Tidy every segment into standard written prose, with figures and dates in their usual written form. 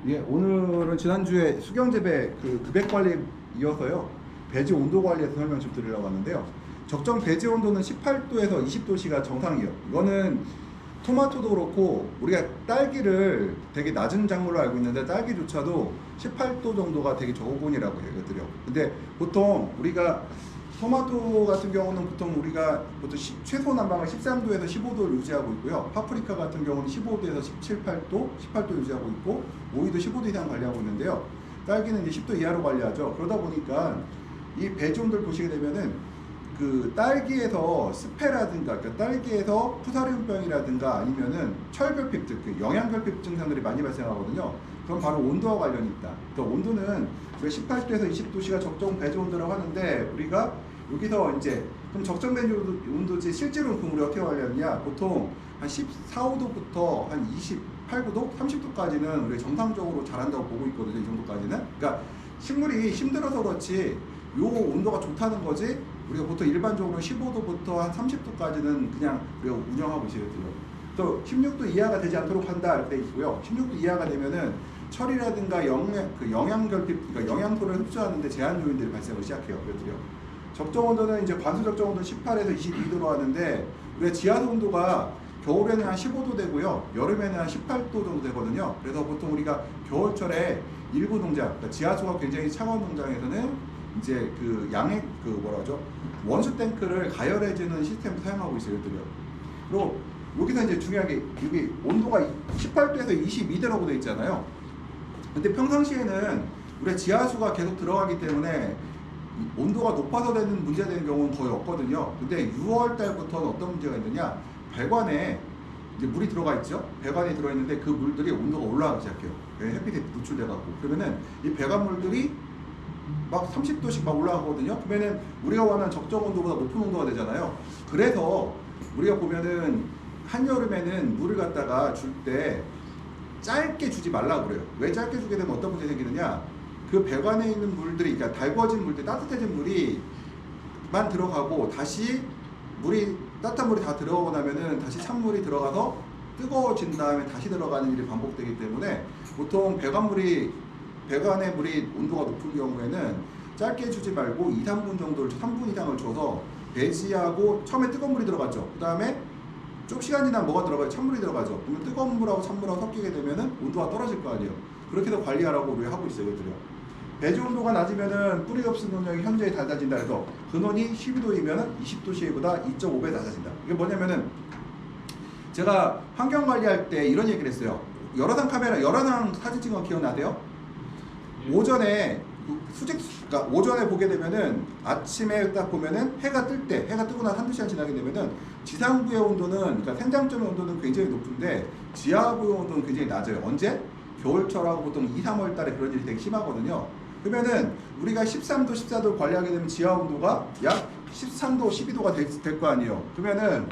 예, 오늘은 지난주에 수경재배 그 급액 관리 이어서요. 배지 온도 관리에서 설명 좀 드리려고 하는데요. 적정 배지 온도는 18도에서 20도씨가 정상이에요. 이거는 토마토도 그렇고 우리가 딸기를 되게 낮은 작물로 알고 있는데 딸기조차도 18도 정도가 되게 저온이라고 해요, 이것들이요. 근데 보통 우리가 토마토 같은 경우는 보통 우리가 최소 난방을 13도에서 15도를 유지하고 있고요. 파프리카 같은 경우는 15도에서 17, 8도, 18도 유지하고 있고, 오이도 15도 이상 관리하고 있는데요. 딸기는 이제 10도 이하로 관리하죠. 그러다 보니까 이 배지온도를 보시게 되면은 그 딸기에서 스페라든가, 그러니까 딸기에서 푸사리움병이라든가 아니면은 철결핍, 그 영양결핍 증상들이 많이 발생하거든요. 그럼 바로 온도와 관련이 있다. 그 온도는 18도에서 20도씨가 적정 배지 온도라고 하는데, 우리가 여기서 이제 그럼 적정 배지 온도지 실제로는 그럼 우리 어떻게 관리하느냐? 보통 한 14, 5도부터 한 28, 9도, 30도까지는 우리 정상적으로 자란다고 보고 있거든요. 이 정도까지는. 그러니까 식물이 힘들어서 그렇지 요 온도가 좋다는 거지. 우리가 보통 일반적으로 15도부터 한 30도까지는 그냥 우리가 운영하고 있어요. 또 16도 이하가 되지 않도록 한다 이렇게 돼 있고요. 16도 이하가 되면은 철이라든가 영양결핍, 그러니까 영양소를 흡수하는데 제한 요인들이 발생을 시작해요. 그렇죠. 적정 온도는 이제 관수 적정 온도 18에서 22도로 하는데, 우리가 지하수 온도가 겨울에는 한 15도 되고요, 여름에는 한 18도 정도 되거든요. 그래서 보통 우리가 겨울철에 일부 농장, 그러니까 지하수가 굉장히 차가운 농장에서는 이제 그 양액 그 뭐라 하죠? 원수 탱크를 가열해주는 시스템을 사용하고 있어요, 이들이요. 그리고 여기서 이제 중요한 게 여기 온도가 18도에서 22도라고 되어 있잖아요. 근데 평상시에는 우리가 지하수가 계속 들어가기 때문에 온도가 높아서 되는 문제가 되는 경우는 거의 없거든요. 근데 6월 달부터는 어떤 문제가 있느냐? 배관에 이제 물이 들어가 있죠. 배관이 들어있는데 그 물들이 온도가 올라가기 시작해요. 햇빛에 노출돼갖고. 그러면은 이 배관물들이 막 30도씩 막 올라가거든요. 그러면은 우리가 원하는 적정 온도보다 높은 온도가 되잖아요. 그래서 우리가 보면은 한여름에는 물을 갖다가 줄 때 짧게 주지 말라고 그래요. 왜 짧게 주게 되면 어떤 문제가 생기느냐? 그 배관에 있는 물들이, 그러니까 달궈진 물들, 따뜻해진 물이만 들어가고 다시 물이, 따뜻한 물이 다 들어가고 나면은 다시 찬물이 들어가서 뜨거워진 다음에 다시 들어가는 일이 반복되기 때문에 보통 배관의 물이 온도가 높은 경우에는 짧게 주지 말고 2, 3분 정도를, 3분 이상을 줘서 배지하고, 처음에 뜨거운 물이 들어갔죠. 그 다음에 좀 시간 지나면 뭐가 들어가요? 찬물이 들어가죠. 그러면 뜨거운 물하고 찬물하고 섞이게 되면은 온도가 떨어질 거 아니에요. 그렇게 해서 관리하라고 우리 하고 있어요, 이것들이요. 배지 온도가 낮으면은 뿌리 없은 논력이 현저히 낮아진다 해서 근원이 12도이면은 20도씨보다 2.5배 낮아진다. 이게 뭐냐면은 제가 환경 관리할 때 이런 얘기를 했어요. 열화상 사진 찍은 거 기억나세요? 오전에 그러니까 오전에 보게 되면은 아침에 딱 보면은 해가 뜨고 나서 한두 시간 지나게 되면은 지상부의 온도는, 그러니까 생장점의 온도는 굉장히 높은데 지하부의 온도는 굉장히 낮아요. 언제? 겨울철하고 보통 2, 3월 달에 그런 일이 되게 심하거든요. 그러면은 우리가 13도, 14도를 관리하게 되면 지하 온도가 약 13도, 12도가 될 거 아니에요. 그러면은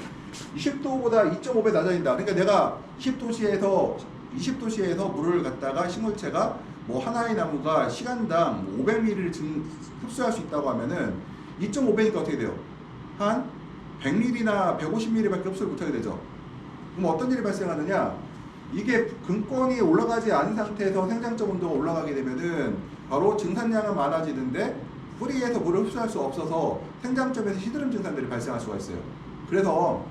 20도보다 2.5배 낮아진다. 그러니까 내가 20도씨에서 물을 갖다가 식물체가 뭐 하나의 나무가 시간당 500ml를 흡수할 수 있다고 하면은 2.5배니까 어떻게 돼요? 한 100ml나 150ml밖에 흡수를 못하게 되죠. 그럼 어떤 일이 발생하느냐? 이게 근권이 올라가지 않은 상태에서 생장점 온도가 올라가게 되면은 바로 증산량은 많아지는데 뿌리에서 물을 흡수할 수 없어서 생장점에서 시드름 증상들이 발생할 수가 있어요. 그래서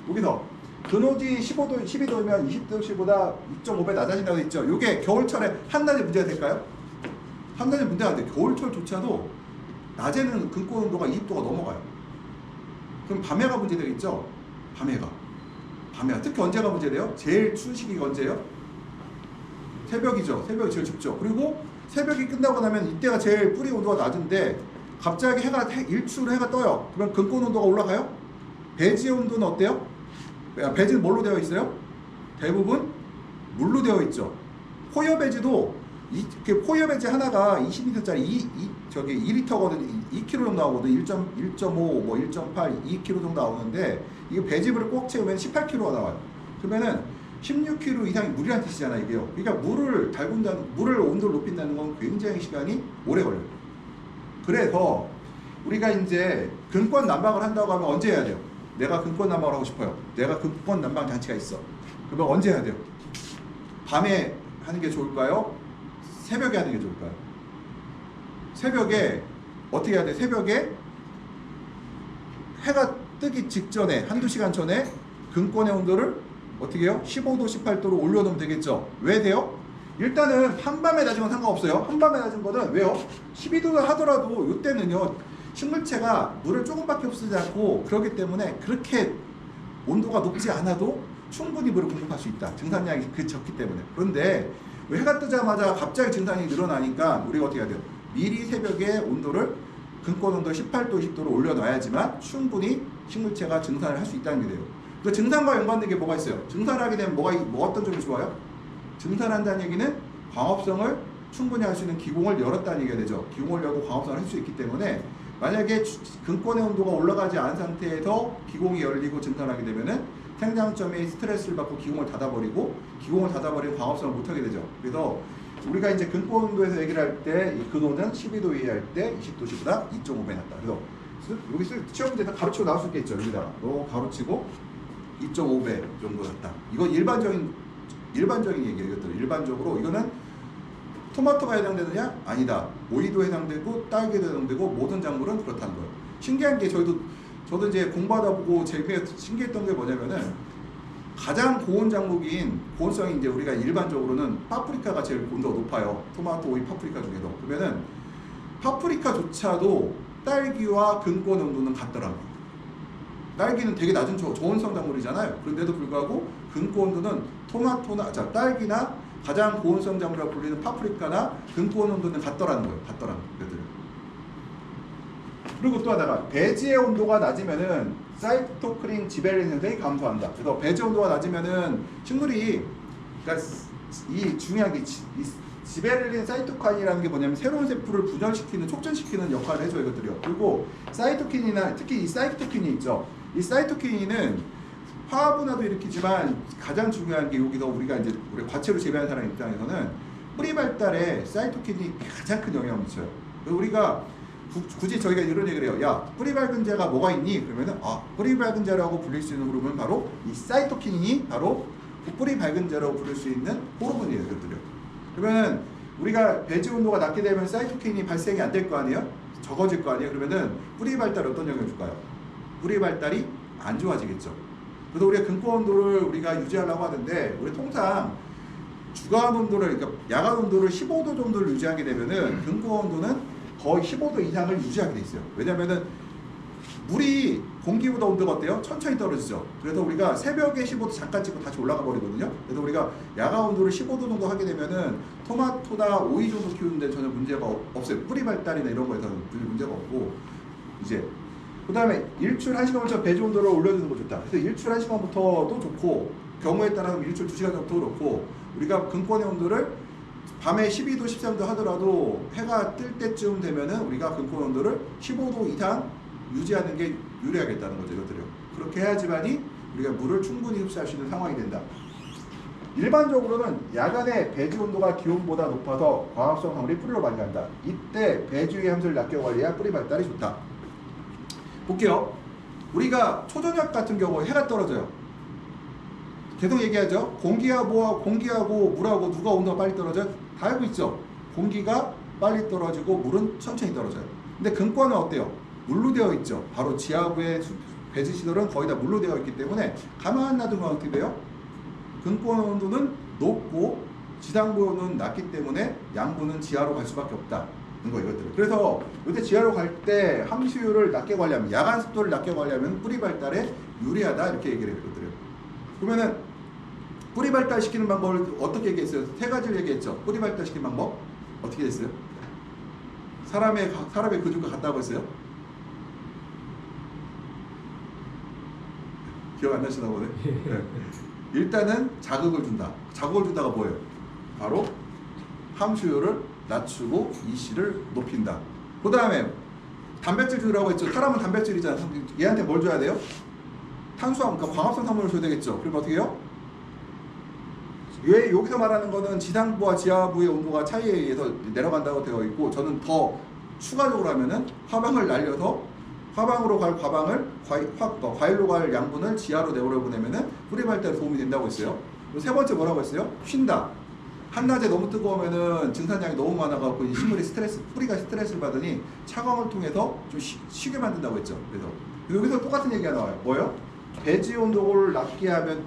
여기서 근호지 15도, 12도면 20도씨보다 2.5배 낮아진다고 했죠. 이게 겨울철에 한낮에 문제가 될까요? 한낮에 문제가 안 돼요. 겨울철조차도 낮에는 근권 온도가 20도가 넘어가요. 그럼 밤에가 문제되겠죠? 밤에가 특히 언제가 문제돼요? 제일 추운 시기가 언제예요? 새벽이죠. 새벽이 제일 춥죠. 그리고 새벽이 끝나고 나면 이때가 제일 뿌리 온도가 낮은데 갑자기 일출로 해가 떠요. 그러면 근권 온도가 올라가요? 배지의 온도는 어때요? 배지는 뭘로 되어 있어요? 대부분 물로 되어 있죠. 포여 배지도 포여 배지 하나가 20리터짜리 2리터거든요. 2kg 정도 나오거든요. 1.5, 뭐 1.8, 2kg 정도 나오는데 이게 배지물을 꼭 채우면 18kg가 나와요. 그러면은 16kg 이상이 물이란 뜻이잖아요, 이게요. 그러니까 물을 온도를 높인다는 건 굉장히 시간이 오래 걸려요. 그래서 우리가 이제 근권 난방을 한다고 하면 언제 해야 돼요? 내가 근권 난방을 하고 싶어요. 내가 근권 난방 장치가 있어. 그러면 언제 해야 돼요? 밤에 하는 게 좋을까요? 새벽에 하는 게 좋을까요? 새벽에 어떻게 해야 돼? 새벽에 해가 뜨기 직전에 한두 시간 전에 근권의 온도를 어떻게 해요? 15도, 18도로 올려놓으면 되겠죠. 왜 돼요? 일단은 한밤에 낮은 건 상관없어요. 한밤에 낮은 거는 왜요? 12도를 하더라도 이때는요 식물체가 물을 조금밖에 없지 않고 그렇기 때문에 그렇게 온도가 높지 않아도 충분히 물을 공급할 수 있다. 증산량이 적기 때문에. 그런데 해가 뜨자마자 갑자기 증산이 늘어나니까 우리가 어떻게 해야 돼요? 미리 새벽에 온도를 근권 온도 18도, 20도로 올려놔야지만 충분히 식물체가 증산을 할 수 있다는 게 돼요. 그 증산과 연관된 게 뭐가 있어요? 증산을 하게 되면 뭐 어떤 점이 좋아요? 증산한다는 얘기는 광합성을 충분히 할 수 있는 기공을 열었다는 얘기가 되죠. 기공을 열고 광합성을 할 수 있기 때문에 만약에 근권의 온도가 올라가지 않은 상태에서 기공이 열리고 증산하게 되면은 생장점이 스트레스를 받고 기공을 닫아버리고 기공을 닫아버리면 광합성을 못하게 되죠. 그래서 우리가 이제 근권 온도에서 얘기를 할 때 이 근호는 12도 이하 할 때 20도씨보다 2.5배 낮다. 그래서 여기 시험 문제에서 가로치고 나올 수 있겠죠. 여기다가 가로치고 2.5배 정도 낮다. 이건 일반적인 얘기예요. 이것들은 일반적으로 이거는 토마토가 해당되느냐? 아니다. 오이도 해당되고 딸기도 해당되고 모든 작물은 그렇다는 거예요. 신기한 게 저도 이제 공부하다 보고 제일 신기했던 게 뭐냐면은 가장 고온 작물인 고온성이 이제 우리가 일반적으로는 파프리카가 제일 온도가 높아요. 토마토, 오이, 파프리카 중에서. 그러면은 파프리카조차도 딸기와 근권 온도는 같더라고요. 딸기는 되게 낮은 저온성 작물이잖아요. 그런데도 불구하고 근권 온도는 딸기나 가장 고온성 작물이라고 불리는 파프리카나 근권 온도는 같더라는 거예요. 같더라는 거예요. 그리고 또 하나가 배지의 온도가 낮으면은 사이토크린 지베렐린 생성이 감소한다. 그래서 배지 온도가 낮으면은 식물이 그러니까 이 중요한 게 지베렐린 사이토카인이라는 게 뭐냐면 새로운 세포를 분열시키는 촉진시키는 역할을 해줘요. 이것들이요. 그리고 사이토킨이나 특히 이 사이토킨이 있죠. 이 사이토킨은 화분화도 일으키지만 가장 중요한 게 여기서 우리가 이제 우리 과채로 재배하는 사람 입장에서는 뿌리 발달에 사이토킨이 가장 큰 영향을 미쳐요. 그래서 우리가 굳이 저희가 이런 얘기를 해요. 야, 뿌리 밝은 제가 뭐가 있니? 그러면은 뿌리 밝은 제라고 불릴 수 있는 호르몬은 바로 이 사이토킨이 바로 뿌리 밝은 제라고 부를 수 있는 호르몬이에요. 이것들요. 그러면은 우리가 배지 온도가 낮게 되면 사이토킨이 발생이 안 될 거 아니에요? 적어질 거 아니에요? 그러면은 뿌리 발달에 어떤 영향을 줄까요? 뿌리 발달이 안 좋아지겠죠. 그래서 우리가 근권 온도를 우리가 유지하려고 하는데 우리 통상 주간 온도를 그러니까 야간 온도를 15도 정도를 유지하게 되면은 근권 온도는 거의 15도 이상을 유지하게 돼 있어요. 왜냐면은 물이 공기보다 온도가 어때요? 천천히 떨어지죠. 그래서 우리가 새벽에 15도 잠깐 찍고 다시 올라가 버리거든요. 그래서 우리가 야간 온도를 15도 정도 하게 되면은 토마토나 오이 정도 키우는데 전혀 문제가 없어요. 뿌리 발달이나 이런 거에서는 문제가 없고 이제 그 다음에 일출 1시간 먼저 배지 온도를 올려주는 거 좋다. 그래서 일출 1시간부터도 좋고 경우에 따라서 일출 2시간 전부터 그렇고 우리가 근권의 온도를 밤에 12도, 13도 하더라도 해가 뜰 때쯤 되면은 우리가 근권 온도를 15도 이상 유지하는 게 유리하겠다는 거죠. 이것들이요. 그렇게 해야지만이 우리가 물을 충분히 흡수할 수 있는 상황이 된다. 일반적으로는 야간에 배지 온도가 기온보다 높아서 광합성 작물이 뿌리로 많이 간다. 이때 배지의 함수를 낮게 관리해야 뿌리 발달이 좋다. 볼게요. 우리가 초저녁 같은 경우에 해가 떨어져요. 계속 얘기하죠. 공기하고 물하고 누가 온도가 빨리 떨어져요? 다 알고 있죠. 공기가 빨리 떨어지고 물은 천천히 떨어져요. 근데 근권은 어때요? 물로 되어 있죠. 바로 지하부의 배지 시설은 거의 다 물로 되어 있기 때문에 가만 놔두면 어떻게 돼요? 근권 온도는 높고 지상부 온도는 낮기 때문에 양부는 지하로 갈 수밖에 없다. 이것들. 그래서 이때 지하로 갈 때 함수율을 낮게 관리하면 야간 습도를 낮게 관리하면 뿌리 발달에 유리하다 이렇게 얘기를 했거든요. 그러면은 뿌리 발달시키는 방법을 어떻게 얘기했어요? 세 가지를 얘기했죠. 뿌리 발달시키는 방법 어떻게 했어요? 사람의 근육과 같다고 했어요? 기억 안 나시나 보네. 네. 일단은 자극을 준다. 자극을 준다가 뭐예요? 바로 함수율을 낮추고 EC를 높인다. 그 다음에 단백질 주라고 했죠. 사람은 단백질이잖아. 얘한테 뭘 줘야 돼요? 탄수화물, 그러니까 광합성 산물을 줘야 되겠죠. 그럼 어떻게 해요? 왜 여기서 말하는 거는 지상부와 지하부의 온도가 차이에 의해서 내려간다고 되어 있고 저는 더 추가적으로 하면은 화방을 날려서 화방으로 갈 과방을 과일로 갈 양분을 지하로 내보내면은 뿌리 발달에 도움이 된다고 했어요. 세 번째 뭐라고 했어요? 쉰다. 한낮에 너무 뜨거우면은 증산량이 너무 많아갖고 이 식물이 뿌리가 스트레스를 받으니 차광을 통해서 좀 쉬게 만든다고 했죠. 그래서 여기서 똑같은 얘기가 나와요. 뭐요? 배지 온도를 낮게 하면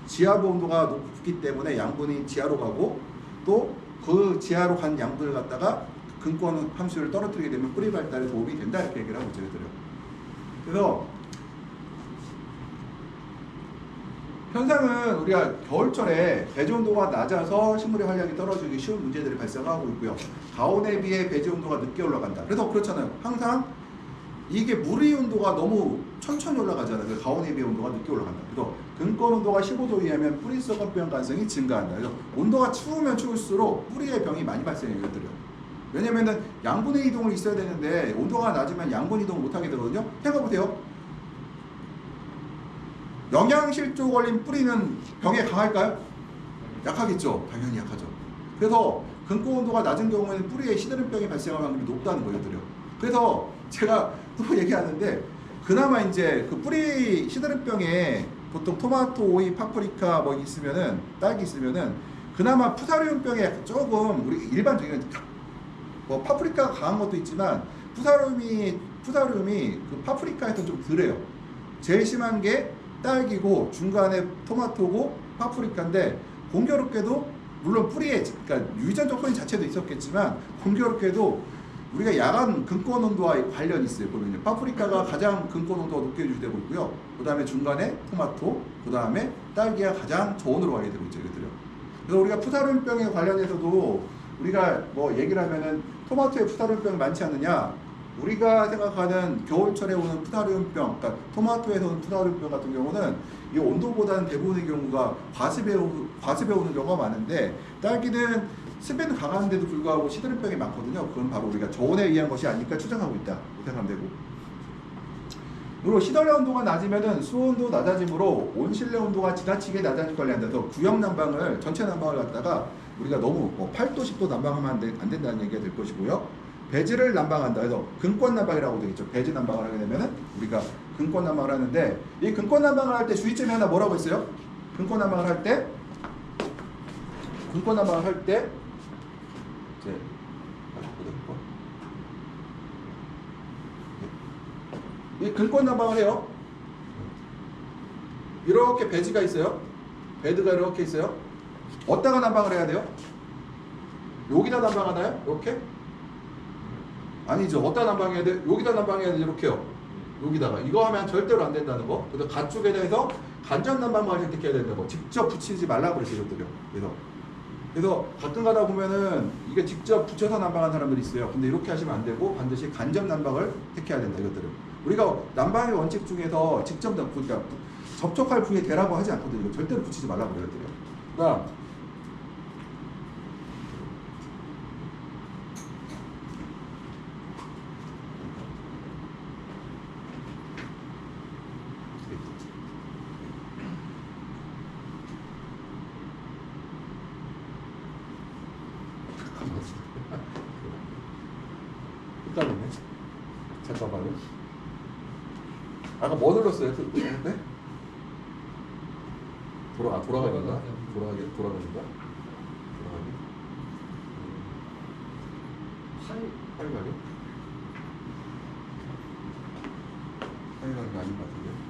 지하부 온도가 높기 때문에 양분이 지하로 가고 또 그 지하로 간 양분을 갖다가 근권 함수를 떨어뜨리게 되면 뿌리 발달에 도움이 된다 이렇게 얘기를 하고 있어요. 그래서 현상은 우리가 겨울철에 배지 온도가 낮아서 식물의 활력이 떨어지기 쉬운 문제들이 발생하고 있고요. 가온에 비해 배지 온도가 늦게 올라간다. 그래서 그렇잖아요. 항상 이게 물의 온도가 너무 천천히 올라가잖아요. 그래서 가온에 비해 온도가 늦게 올라간다. 그래서 근권 온도가 15도 이하면 뿌리 썩어병 가능성이 증가한다. 그래서 온도가 추우면 추울수록 뿌리의 병이 많이 발생해요. 이것들요. 왜냐면은 양분의 이동을 있어야 되는데 온도가 낮으면 양분 이동을 못하게 되거든요. 생각해보세요. 영양실조 걸린 뿌리는 병에 강할까요? 약하겠죠. 당연히 약하죠. 그래서 근권 온도가 낮은 경우에는 뿌리에 시드름병이 발생할 확률이 높다는 거예요. 그래서 제가 또 얘기하는데 그나마 이제 그 뿌리 시드름병에 보통 토마토, 오이, 파프리카 뭐 있으면은 딸기 있으면은 그나마 푸사리움병에 조금 우리 일반적인 뭐 파프리카가 강한 것도 있지만 푸사리움이 그 파프리카에서 좀 덜해요. 제일 심한 게 딸기고 중간에 토마토고 파프리카인데 공교롭게도 물론 뿌리에 그러니까 유전적 소인 자체도 있었겠지만 공교롭게도 우리가 야간 근권 온도와 관련이 있어요. 보면요. 파프리카가 가장 근권 온도가 높게 유지되고 있고요. 그 다음에 중간에 토마토, 그 다음에 딸기가 가장 저온으로 가게 되고 있죠. 이것들요. 그래서 우리가 푸사리움병에 관련해서도 우리가 뭐 얘기를 하면은 토마토에 푸사리움병이 많지 않느냐? 우리가 생각하는 겨울철에 오는 푸사리움병, 그러니까 토마토에서 오는 푸사리움병 같은 경우는 이 온도보다는 대부분의 경우가 과습에 오는 경우가 많은데 딸기는 습에는 강한데도 불구하고 시드름병이 많거든요. 그건 바로 우리가 저온에 의한 것이 아닐까 추정하고 있다. 생각하면 되고. 그리고 시설내 온도가 낮으면은 수온도 낮아지므로 온실내 온도가 지나치게 낮아질 관련돼서 구역 난방을 전체 난방을 갖다가 우리가 너무 8도 10도 난방하면 안 된다는 얘기가 될 것이고요. 배지를 난방한다 해서 근권 난방이라고 되겠죠. 배지 난방을 하게 되면은 우리가 근권 난방을 하는데 이 근권 난방을 할 때 주의점이 하나 뭐라고 했어요? 근권 난방을 할 때 이 근권 난방을 해요. 이렇게 배지가 있어요. 베드가 이렇게 있어요. 어디다가 난방을 해야 돼요? 여기다 난방하나요? 이렇게? 아니죠. 어디다 난방해야 돼? 여기다 난방해야 돼. 이렇게요. 여기다가. 이거 하면 절대로 안 된다는 거. 그래서 가축에 대해서 간접 난방만 선택해야 된다는 거. 직접 붙이지 말라고 그랬어요. 이것들요. 그래서 가끔 가다 보면은 이게 직접 붙여서 난방하는 사람들이 있어요. 근데 이렇게 하시면 안 되고 반드시 간접 난방을 택해야 된다. 이것들은. 우리가 난방의 원칙 중에서 직접 그러니까 접촉할 부위에 대라고 하지 않거든요. 이거 절대로 붙이지 말라고 그래요. 그러니까 헷갈리네. 잠깐만요. 아까 뭐 눌렀어요? 네? 돌아가는가? 돌아가는가? 하이가요? 하이가는 아닌 것 같은데.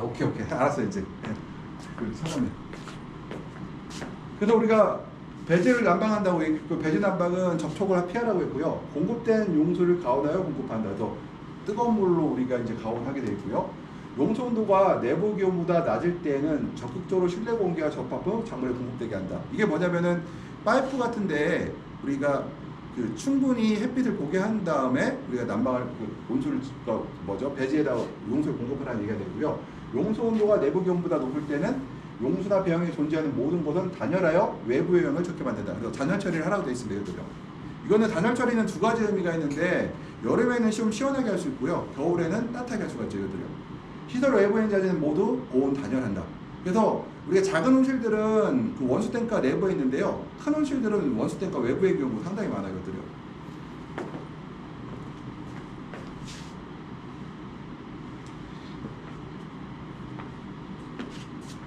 오케이 알았어요 이제. 상관이에요. 그래서 우리가 배지를 난방한다고 그 배지 난방은 접촉을 피하라고 했고요. 공급된 용수를 가온하여 공급한다. 그래서 뜨거운 물로 우리가 이제 가온하게 되어 있고요. 용수 온도가 내부 기온보다 낮을 때에는 적극적으로 실내 공기와 접합 후 작물에 공급되게 한다. 이게 뭐냐면은 파이프 같은데 우리가 그 충분히 햇빛을 보게 한 다음에 우리가 난방을 온수를 배지에다가 용수를 공급하라는 얘기가 되고요. 용수 온도가 내부 기온보다 높을 때는 용수나 배양이 존재하는 모든 곳은 단열하여 외부의 영향을 적게 만든다. 그래서 단열 처리를 하라고 되어 있습니다. 이거는 단열 처리는 두 가지 의미가 있는데 여름에는 좀 시원하게 할 수 있고요. 겨울에는 따뜻하게 할 수가 있죠. 시설 외부 행자재는 모두 고온 단열한다. 그래서 우리가 작은 온실들은 그 원수 탱크가 내부에 있는데요. 큰 온실들은 원수 탱크가 외부의 경우 상당히 많아요.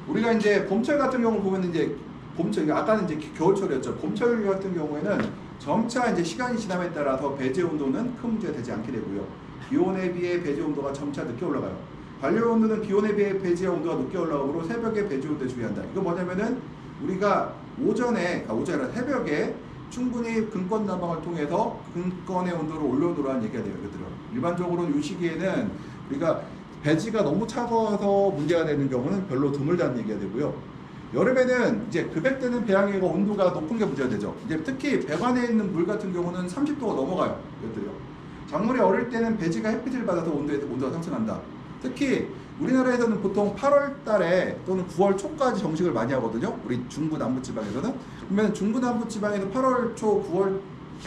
우리가 이제 봄철 같은 경우 보면 이제 봄철, 아까는 이제 겨울철이었죠. 봄철 같은 경우에는 점차 이제 시간이 지남에 따라서 배제 온도는 큰 문제가 되지 않게 되고요. 기온에 비해 배제 온도가 점차 늦게 올라가요. 관료 온도는 기온에 비해 배제 온도가 늦게 올라가므로 새벽에 배제 온도에 주의한다. 이거 뭐냐면은 우리가 오전에 아니라 새벽에 충분히 근권 난방을 통해서 근권의 온도를 올려놓으라는 얘기가 돼요. 일반적으로 이 시기에는 우리가 배지가 너무 차가워서 문제가 되는 경우는 별로 드물다는 얘기가 되고요. 여름에는 이제 급액되는 배양액과 온도가 높은 게 문제가 되죠. 이제 특히 배관에 있는 물 같은 경우는 30도가 넘어가요. 작물이 어릴 때는 배지가 햇빛을 받아서 온도가 상승한다. 특히 우리나라에서는 보통 8월 달에 또는 9월 초까지 정식을 많이 하거든요. 우리 중부 남부 지방에서는. 그러면 중부 남부 지방에는 8월 초, 9월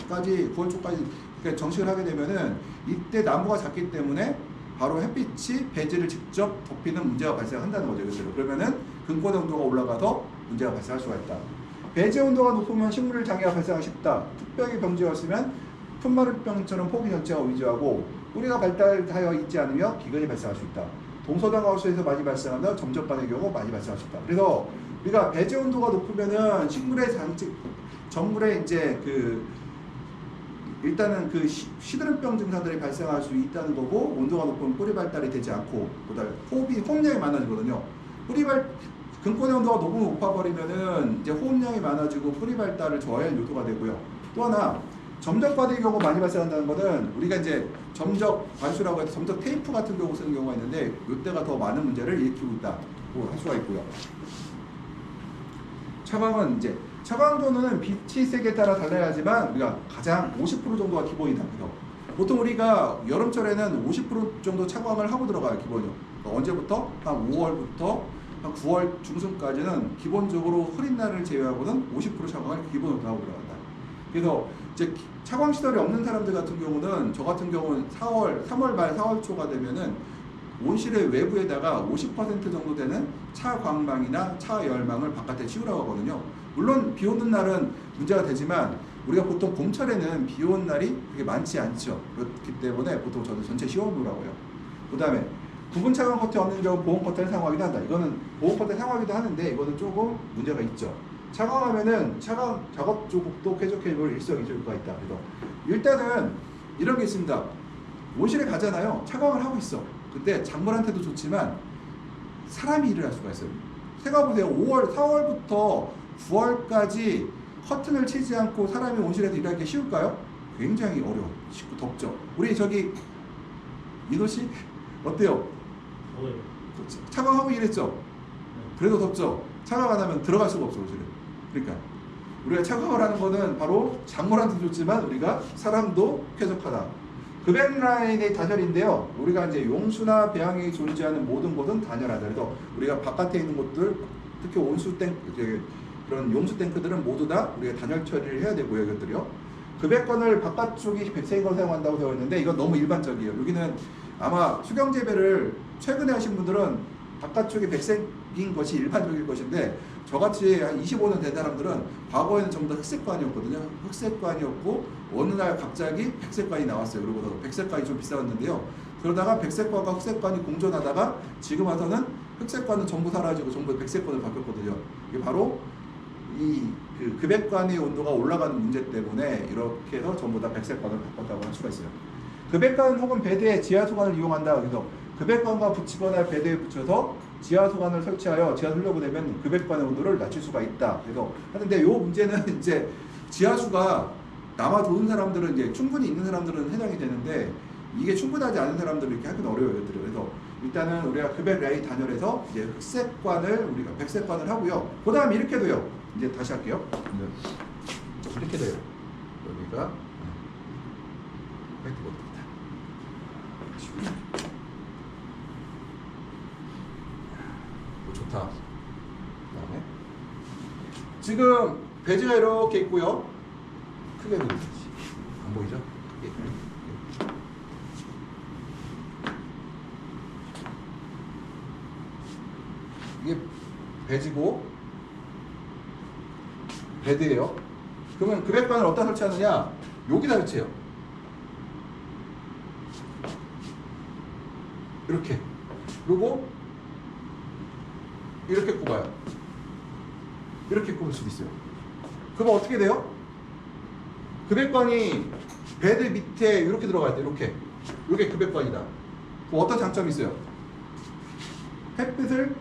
초까지 정식을 하게 되면은 이때 나무가 작기 때문에 바로 햇빛이 배지를 직접 덮이는 문제가 발생한다는 거죠. 그러면은 근권의 온도가 올라가서 문제가 발생할 수가 있다. 배지 온도가 높으면 식물 장애가 발생하기 쉽다. 특별히 병지였으면 풋마른병처럼 포기 전체가 위조하고 뿌리가 발달하여 있지 않으며 기근이 발생할 수 있다. 동서당 하우스에서 많이 발생한다. 점적반의 경우 많이 발생할 수 있다. 그래서 우리가 배지 온도가 높으면은 식물의 정물에 이제 일단은 시드름병 증상들이 발생할 수 있다는 거고, 온도가 높으면 뿌리 발달이 되지 않고, 그다음에 호흡량이 많아지거든요. 근권의 온도가 너무 높아버리면은 이제 호흡량이 많아지고 뿌리 발달을 저해할 요소가 되고요. 또 하나, 점적과대의 경우 많이 발생한다는 것은 우리가 이제 점적 관수라고 해서 점적 테이프 같은 경우 쓰는 경우가 있는데, 이때가 더 많은 문제를 일으키고 있다고 할 수가 있고요. 차광도는 빛의 세계에 따라 달라야지만 우리가 가장 50% 정도가 기본이다. 그래서 보통 우리가 여름철에는 50% 정도 차광을 하고 들어가요. 기본이요. 그러니까 언제부터? 한 5월부터 한 9월 중순까지는 기본적으로 흐린 날을 제외하고는 50% 차광을 기본으로 하고 들어간다. 그래서 이제 차광 시설이 없는 사람들 같은 경우는, 저 같은 경우는 3월 말 4월 초가 되면은 온실의 외부에다가 50% 정도 되는 차광망이나 차열망을 바깥에 씌우라고 하거든요. 물론 비 오는 날은 문제가 되지만 우리가 보통 봄철에는 비 오는 날이 그렇게 많지 않죠. 그렇기 때문에 보통 저는 전체 씌워놓으라고 해요. 그 다음에 부분 차광 커트 없는 경우 보온 커트를 사용하기도 한다. 이거는 보온 커트를 사용하기도 하는데 이거는 조금 문제가 있죠. 차광하면은 차광 작업 조국도 쾌적해볼 일석이조가 있다. 그래서 일단은 이런 게 있습니다. 온실에 가잖아요. 차광을 하고 있어. 그때 작물한테도 좋지만 사람이 일을 할 수가 있어요. 생각해보세요. 4월부터 9월까지 커튼을 치지 않고 사람이 온실에서 일하는 게 쉬울까요? 굉장히 어려워. 쉽고 덥죠. 우리 저기 민호 씨 어때요? 차광하고 일했죠? 그래도 덥죠? 차광 안 하면 들어갈 수가 없어, 온실에. 그러니까 우리가 차광을 하는 거는 바로 작물한테도 좋지만 우리가 사람도 쾌적하다. 급액라인의 단열인데요. 우리가 이제 용수나 배양이 존재하는 모든 곳은 단열하다. 그래서 우리가 바깥에 있는 곳들, 특히 온수 탱크, 그런 용수 탱크들은 모두 다 우리가 단열 처리를 해야 되고요. 이것들이요. 급액관을 바깥쪽이 백색인 걸 사용한다고 되어 있는데 이건 너무 일반적이에요. 여기는 아마 수경 재배를 최근에 하신 분들은 바깥쪽이 백색인 것이 일반적일 것인데, 저같이 한 25년 된 사람들은 과거에는 전부 다 흑색관이었거든요. 흑색관이었고 어느 날 갑자기 백색관이 나왔어요. 그리고 백색관이 좀 비쌌는데요. 그러다가 백색관과 흑색관이 공존하다가 지금 와서는 흑색관은 전부 사라지고 전부 백색관으로 바뀌었거든요. 이게 바로 그 급액관의 온도가 올라가는 문제 때문에 이렇게 해서 전부 다 백색관으로 바꿨다고 할 수가 있어요. 급액관 혹은 배대에 지하수관을 이용한다. 그래서 급액관과 붙이거나 배대에 붙여서 지하수관을 설치하여 지하수를 흘려보내면 급액관의 온도를 낮출 수가 있다. 그래서 하는데 이 문제는 이제 지하수가 남아 도는 사람들은 이제 충분히 있는 사람들은 해당이 되는데, 이게 충분하지 않은 사람들은 이렇게 하기는 어려워요. 그래서 일단은 우리가 급액 라인 단열해서 이제 흑색관을 우리가 백색관을 하고요. 그 다음에 이렇게 돼요. 이제 다시 할게요. 이렇게 돼요. 여기가 팩트보드입니다. 좋다. 그다음에 지금 배지가 이렇게 있고요. 크게 그리지. 안 보이죠? 크게. 이게 배지고 베드예요. 그러면 급액관을 어디다 설치하느냐? 여기다 설치해요. 이렇게. 그리고 이렇게 꼽아요. 이렇게 꼽을 수도 있어요. 그러면 어떻게 돼요? 급액관이 베드 밑에 이렇게 들어갈 때 이렇게. 이게 급액관이다. 그럼 어떤 장점이 있어요? 햇빛을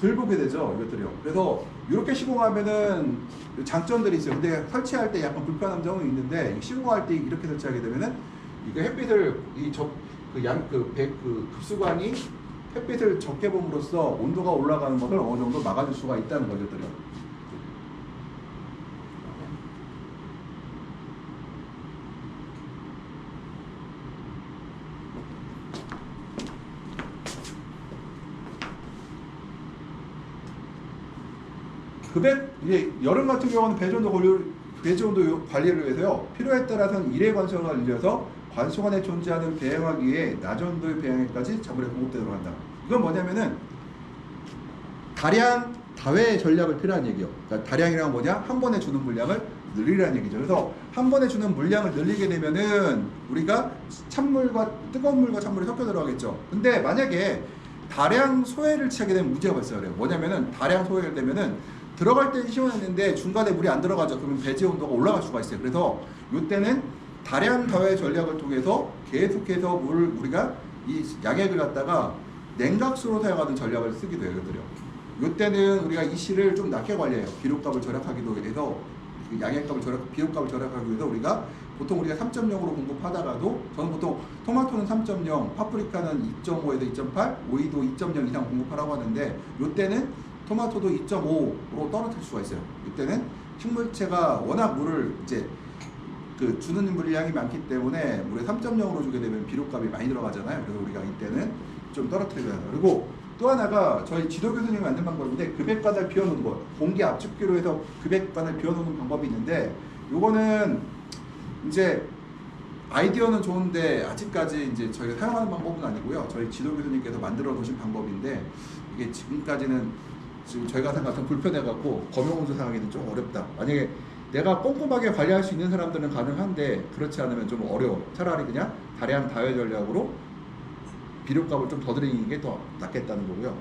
덜 보게 되죠, 이것들이요. 그래서 이렇게 시공하면은 장점들이 있어요. 근데 설치할 때 약간 불편한 점은 있는데 시공할 때 이렇게 설치하게 되면은 이거 햇빛을 그 급수관이 햇빛을 적게 봄으로써 온도가 올라가는 것을 어느 정도 막아줄 수가 있다는 거죠, 이것들이요. 급액 이제 여름 같은 경우는 배지온도 관리를 위해서요. 필요에 따라서는 일회 관수관을 늘려서 관수관에 존재하는 배양하기 위해 낮은 온도의 배양액까지 작물에 공급되도록 한다. 이건 뭐냐면은 다량 다회 전략을 필요한 얘기요. 그러니까 다량이란 뭐냐? 한 번에 주는 물량을 늘리라는 얘기죠. 그래서 한 번에 주는 물량을 늘리게 되면은 우리가 찬물과 뜨거운 물과 찬물이 섞여 들어가겠죠. 근데 만약에 다량 소해를 취하게 되면 문제가 발생해요. 뭐냐면은 다량 소해가 되면은 들어갈 때는 시원했는데 중간에 물이 안 들어가죠. 그러면 배지 온도가 올라갈 수가 있어요. 그래서 이때는 다량 다회 전략을 통해서 계속해서 우리가 이 양액을 갖다가 냉각수로 사용하는 전략을 쓰기도 해요. 이때는 우리가 이 씨를 좀 낮게 관리해요. 비료값을 절약하기도 해서 그 양액값을 비료값을 절약하기 위해서 보통 우리가 3.0으로 공급하다가도 저는 보통 토마토는 3.0, 파프리카는 2.5에서 2.8, 오이도 2.0 이상 공급하라고 하는데 이때는 토마토도 2.5로 떨어질 수가 있어요. 이때는 식물체가 워낙 물을 이제 주는 물량이 많기 때문에 물에 3.0으로 주게 되면 비료값이 많이 들어가잖아요. 그래서 우리가 이때는 좀 떨어뜨려야 돼요. 그리고 또 하나가 저희 지도 교수님이 만든 방법인데 급액관을 비워놓는 것, 공기 압축기로 해서 급액관을 비워놓는 방법이 있는데 요거는 이제 아이디어는 좋은데 아직까지 이제 저희가 사용하는 방법은 아니고요. 저희 지도 교수님께서 만들어 놓으신 방법인데 이게 지금까지는 지금 저희가 생각하면 불편해갖고 검용온수 사용하기는 좀 어렵다. 만약에 내가 꼼꼼하게 관리할 수 있는 사람들은 가능한데 그렇지 않으면 좀 어려워. 차라리 그냥 다량 다회 전략으로 비료값을 좀 더 들이는 게 더 낫겠다는 거고요.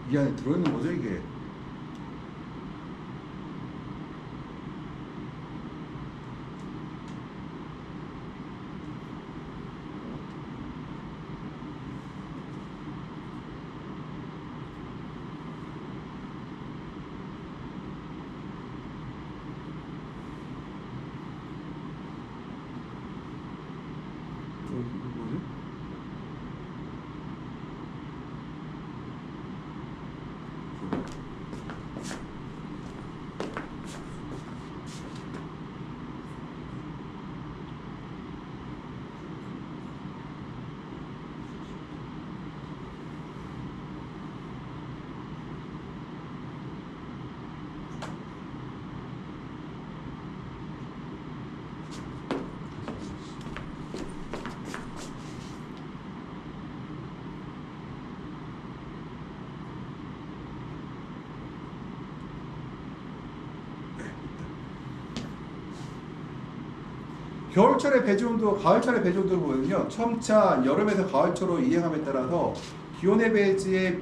이 안에 들어있는 거죠, 이게. 뭐지? 겨울철에 배지 온도, 가을철에 배지 온도를 보면요, 처음차 여름에서 가을철로 이행함에 따라서 기온의 배지에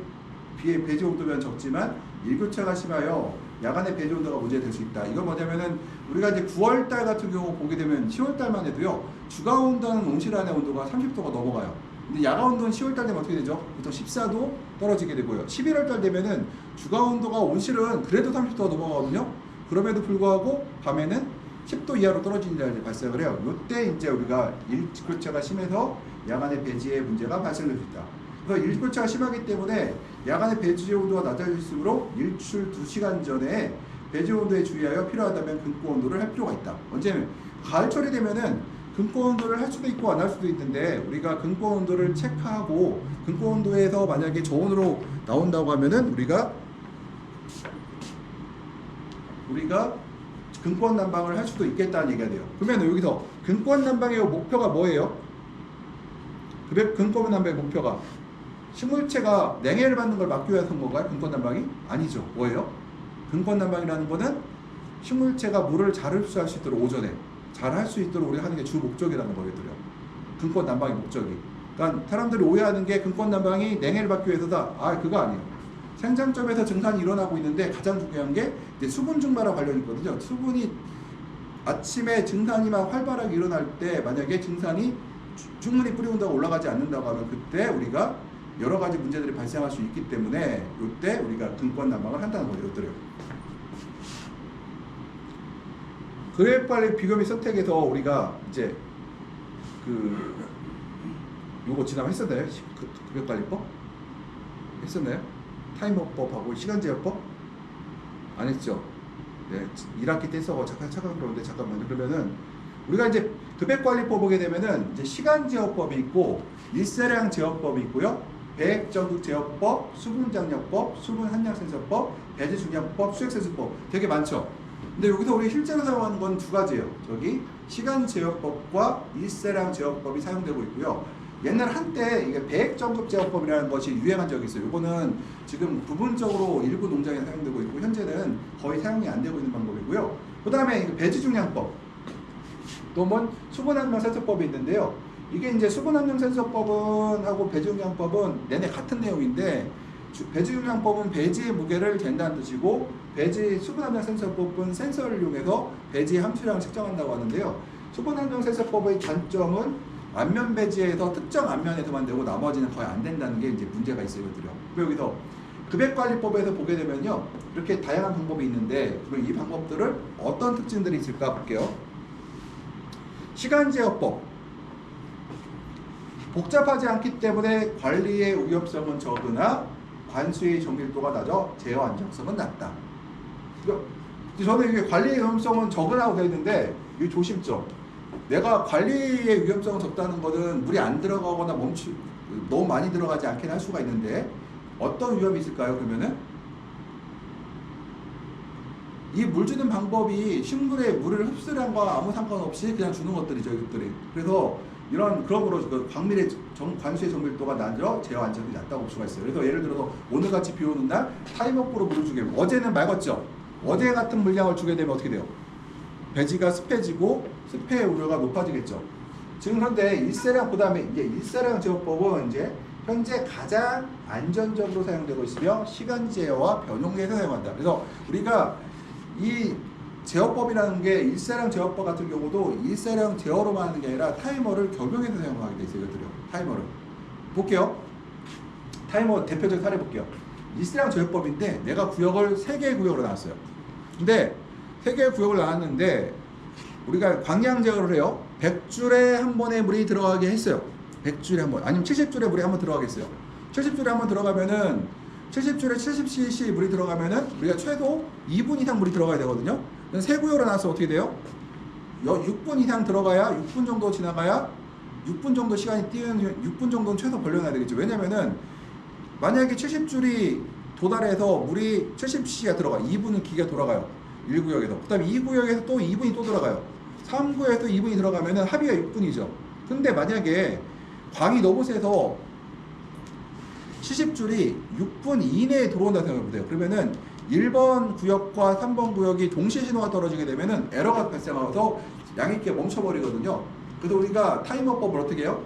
비해 배지 온도면 적지만 일교차가 심하여 야간의 배지 온도가 문제가 될 수 있다. 이건 뭐냐면은 우리가 이제 9월달 같은 경우 보게 되면 10월달만 해도요, 주간 온도는 온실 안의 온도가 30도가 넘어가요. 근데 야간 온도는 10월달 되면 어떻게 되죠? 보통 14도 떨어지게 되고요. 11월달 되면은 주간 온도가 온실은 그래도 30도가 넘어가거든요. 그럼에도 불구하고 밤에는 10도 이하로 떨어지는 일이 발생을 해요. 이때 이제 우리가 일교차가 심해서 야간의 배지에 문제가 발생될 수 있다. 그래서 일교차가 심하기 때문에 야간의 배지 온도가 낮아질수록 일출 2시간 전에 배지 온도에 주의하여 필요하다면 금고 온도를 할 필요가 있다. 언제면 가을철이 되면은 금고 온도를 할 수도 있고 안 할 수도 있는데, 우리가 금고 온도를 체크하고 금고 온도에서 만약에 저온으로 나온다고 하면은 우리가 근권 난방을 할 수도 있겠다는 얘기가 돼요. 그러면 여기서 근권 난방의 목표가 뭐예요? 근권 난방의 목표가 식물체가 냉해를 받는 걸 막기 위해서 한 건가요? 근권 난방이? 아니죠. 뭐예요? 근권 난방이라는 거는 식물체가 물을 잘 흡수할 수 있도록, 오전에 잘 할 수 있도록 우리가 하는 게 주 목적이라는 거거든요. 근권 난방의 목적이. 그러니까 사람들이 오해하는 게 근권 난방이 냉해를 받기 위해서다. 그거 아니에요. 생장점에서 증산이 일어나고 있는데 가장 중요한 게 이제 수분 증발과 관련이 있거든요. 수분이 아침에 증산이 막 활발하게 일어날 때, 만약에 증산이 충분히 뿌리 온도가 올라가지 않는다고 하면 그때 우리가 여러 가지 문제들이 발생할 수 있기 때문에 이때 우리가 근권 난방을 한다는 거죠. 이것들을. 그래프관리 비교 및 선택에서 우리가 이제 요거 지난번 했었나요? 그래프관리법? 했었나요? 타이머법하고 시간제어법? 안 했죠? 네, 1학기 때 했어. 잠깐 그러는데 잠깐만요. 그러면은 우리가 이제 급액관리법 보게 되면은 이제 시간제어법이 있고 일세량 제어법이 있고요. 배액전극 제어법, 수분장려법, 수분한량센서법, 배지중량법, 수액센서법 되게 많죠. 근데 여기서 우리 실제로 사용하는 건 두 가지예요. 저기 시간제어법과 일세량 제어법이 사용되고 있고요. 옛날 한때 이게 배액전극 제어법이라는 것이 유행한 적이 있어요. 이거는 지금 부분적으로 일부 농장에 사용되고 있고 현재는 거의 사용이 안 되고 있는 방법이고요. 그 다음에 배지중량법, 또 뭐 수분함량센서법이 있는데요. 이게 이제 수분함량센서법은 하고 배지중량법은 내내 같은 내용인데, 배지중량법은 배지의 무게를 잰다는 뜻이고, 수분함량센서법은 센서를 이용해서 배지의 함수량을 측정한다고 하는데요. 수분함량센서법의 단점은 안면 배지에서 특정 안면에서만 되고 나머지는 거의 안 된다는 게 이제 문제가 있어요. 여기서 급액관리법에서 보게 되면요, 이렇게 다양한 방법이 있는데, 그럼 이 방법들을 어떤 특징들이 있을까 볼게요. 시간제어법, 복잡하지 않기 때문에 관리의 위험성은 적으나 관수의 정밀도가 낮아 제어 안정성은 낮다. 저는 이게 관리의 위험성은 적으라고 되어 있는데, 이 조심점. 내가 관리의 위험성은 적다는 것은 물이 안 들어가거나 너무 많이 들어가지 않게 할 수가 있는데, 어떤 위험이 있을까요? 그러면은 이 물 주는 방법이 식물의 물을 흡수량과 아무 상관없이 그냥 주는 것들이죠, 이것들이. 그래서 그러므로 광밀의 관수의 정밀도가 낮아 제어 안정이 낮다고 볼 수가 있어요. 그래서 예를 들어서 오늘같이 비 오는 날 타임업으로 물을 주게, 어제는 맑았죠. 어제 같은 물량을 주게 되면 어떻게 돼요? 배지가 습해지고 습해의 우려가 높아지겠죠. 지금 그런데 일세량, 그 다음에 이제 일세량 제어법은 이제 현재 가장 안전적으로 사용되고 있으며 시간 제어와 변용에서 사용한다. 그래서 우리가 이 제어법이라는 게 일세량 제어법 같은 경우도 일세량 제어로만 하는 게 아니라 타이머를 적용해서 사용하게 돼 있어요. 이것들요. 타이머를 볼게요. 타이머 대표적인 사례 볼게요. 일세량 제어법인데 내가 구역을 3개의 구역으로 나눴어요. 근데 3개의 구역을 나눴는데 우리가 광량 제어를 해요. 100줄에 한 번에 물이 들어가게 했어요. 100줄에 한 번, 아니면 70줄에 물이 한 번 들어가게 했어요. 70줄에 한 번 들어가면은 70줄에 70cc 물이 들어가면은 우리가 최소 2분 이상 물이 들어가야 되거든요. 세 구역으로 나눠서 어떻게 돼요? 6분 이상 들어가야, 6분 정도 지나가야, 6분 정도 시간이 뛰면 6분 정도는 최소 벌려놔야 되겠죠. 왜냐면은 만약에 70줄이 도달해서 물이 70cc가 들어가, 2분은 기계가 돌아가요. 1구역에서. 그 다음에 2구역에서 또 2분이 또 들어가요. 3구역에서 2분이 들어가면은 합의가 6분이죠. 근데 만약에 광이 너무 세서 70줄이 6분 이내에 들어온다고 생각해보세요. 그러면은 1번 구역과 3번 구역이 동시에 신호가 떨어지게 되면은 에러가 발생하면서 양익게 멈춰버리거든요. 그래서 우리가 타이머법을 어떻게 해요?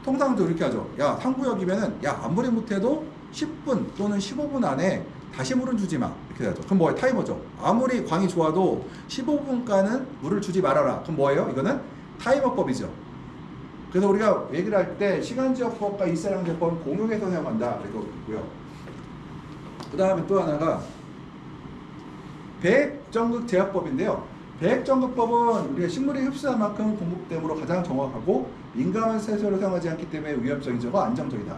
통상적으로 이렇게 하죠. 야, 상구역이면은 야, 아무리 못해도 10분 또는 15분 안에 다시 물은 주지 마. 이렇게 하죠. 그럼 뭐예요? 타이머죠. 아무리 광이 좋아도 15분간은 물을 주지 말아라. 그럼 뭐예요? 이거는 타이머법이죠. 그래서 우리가 얘기를 할 때 시간제어법과 일사량제법은 공용해서 사용한다. 그래서 있고요. 그 다음에 또 하나가 배액전극 제어법인데요. 배액전극법은 우리가 식물이 흡수한 만큼 공급됨으로 가장 정확하고 민감한 센서를 사용하지 않기 때문에 위험적이고 안정적이다.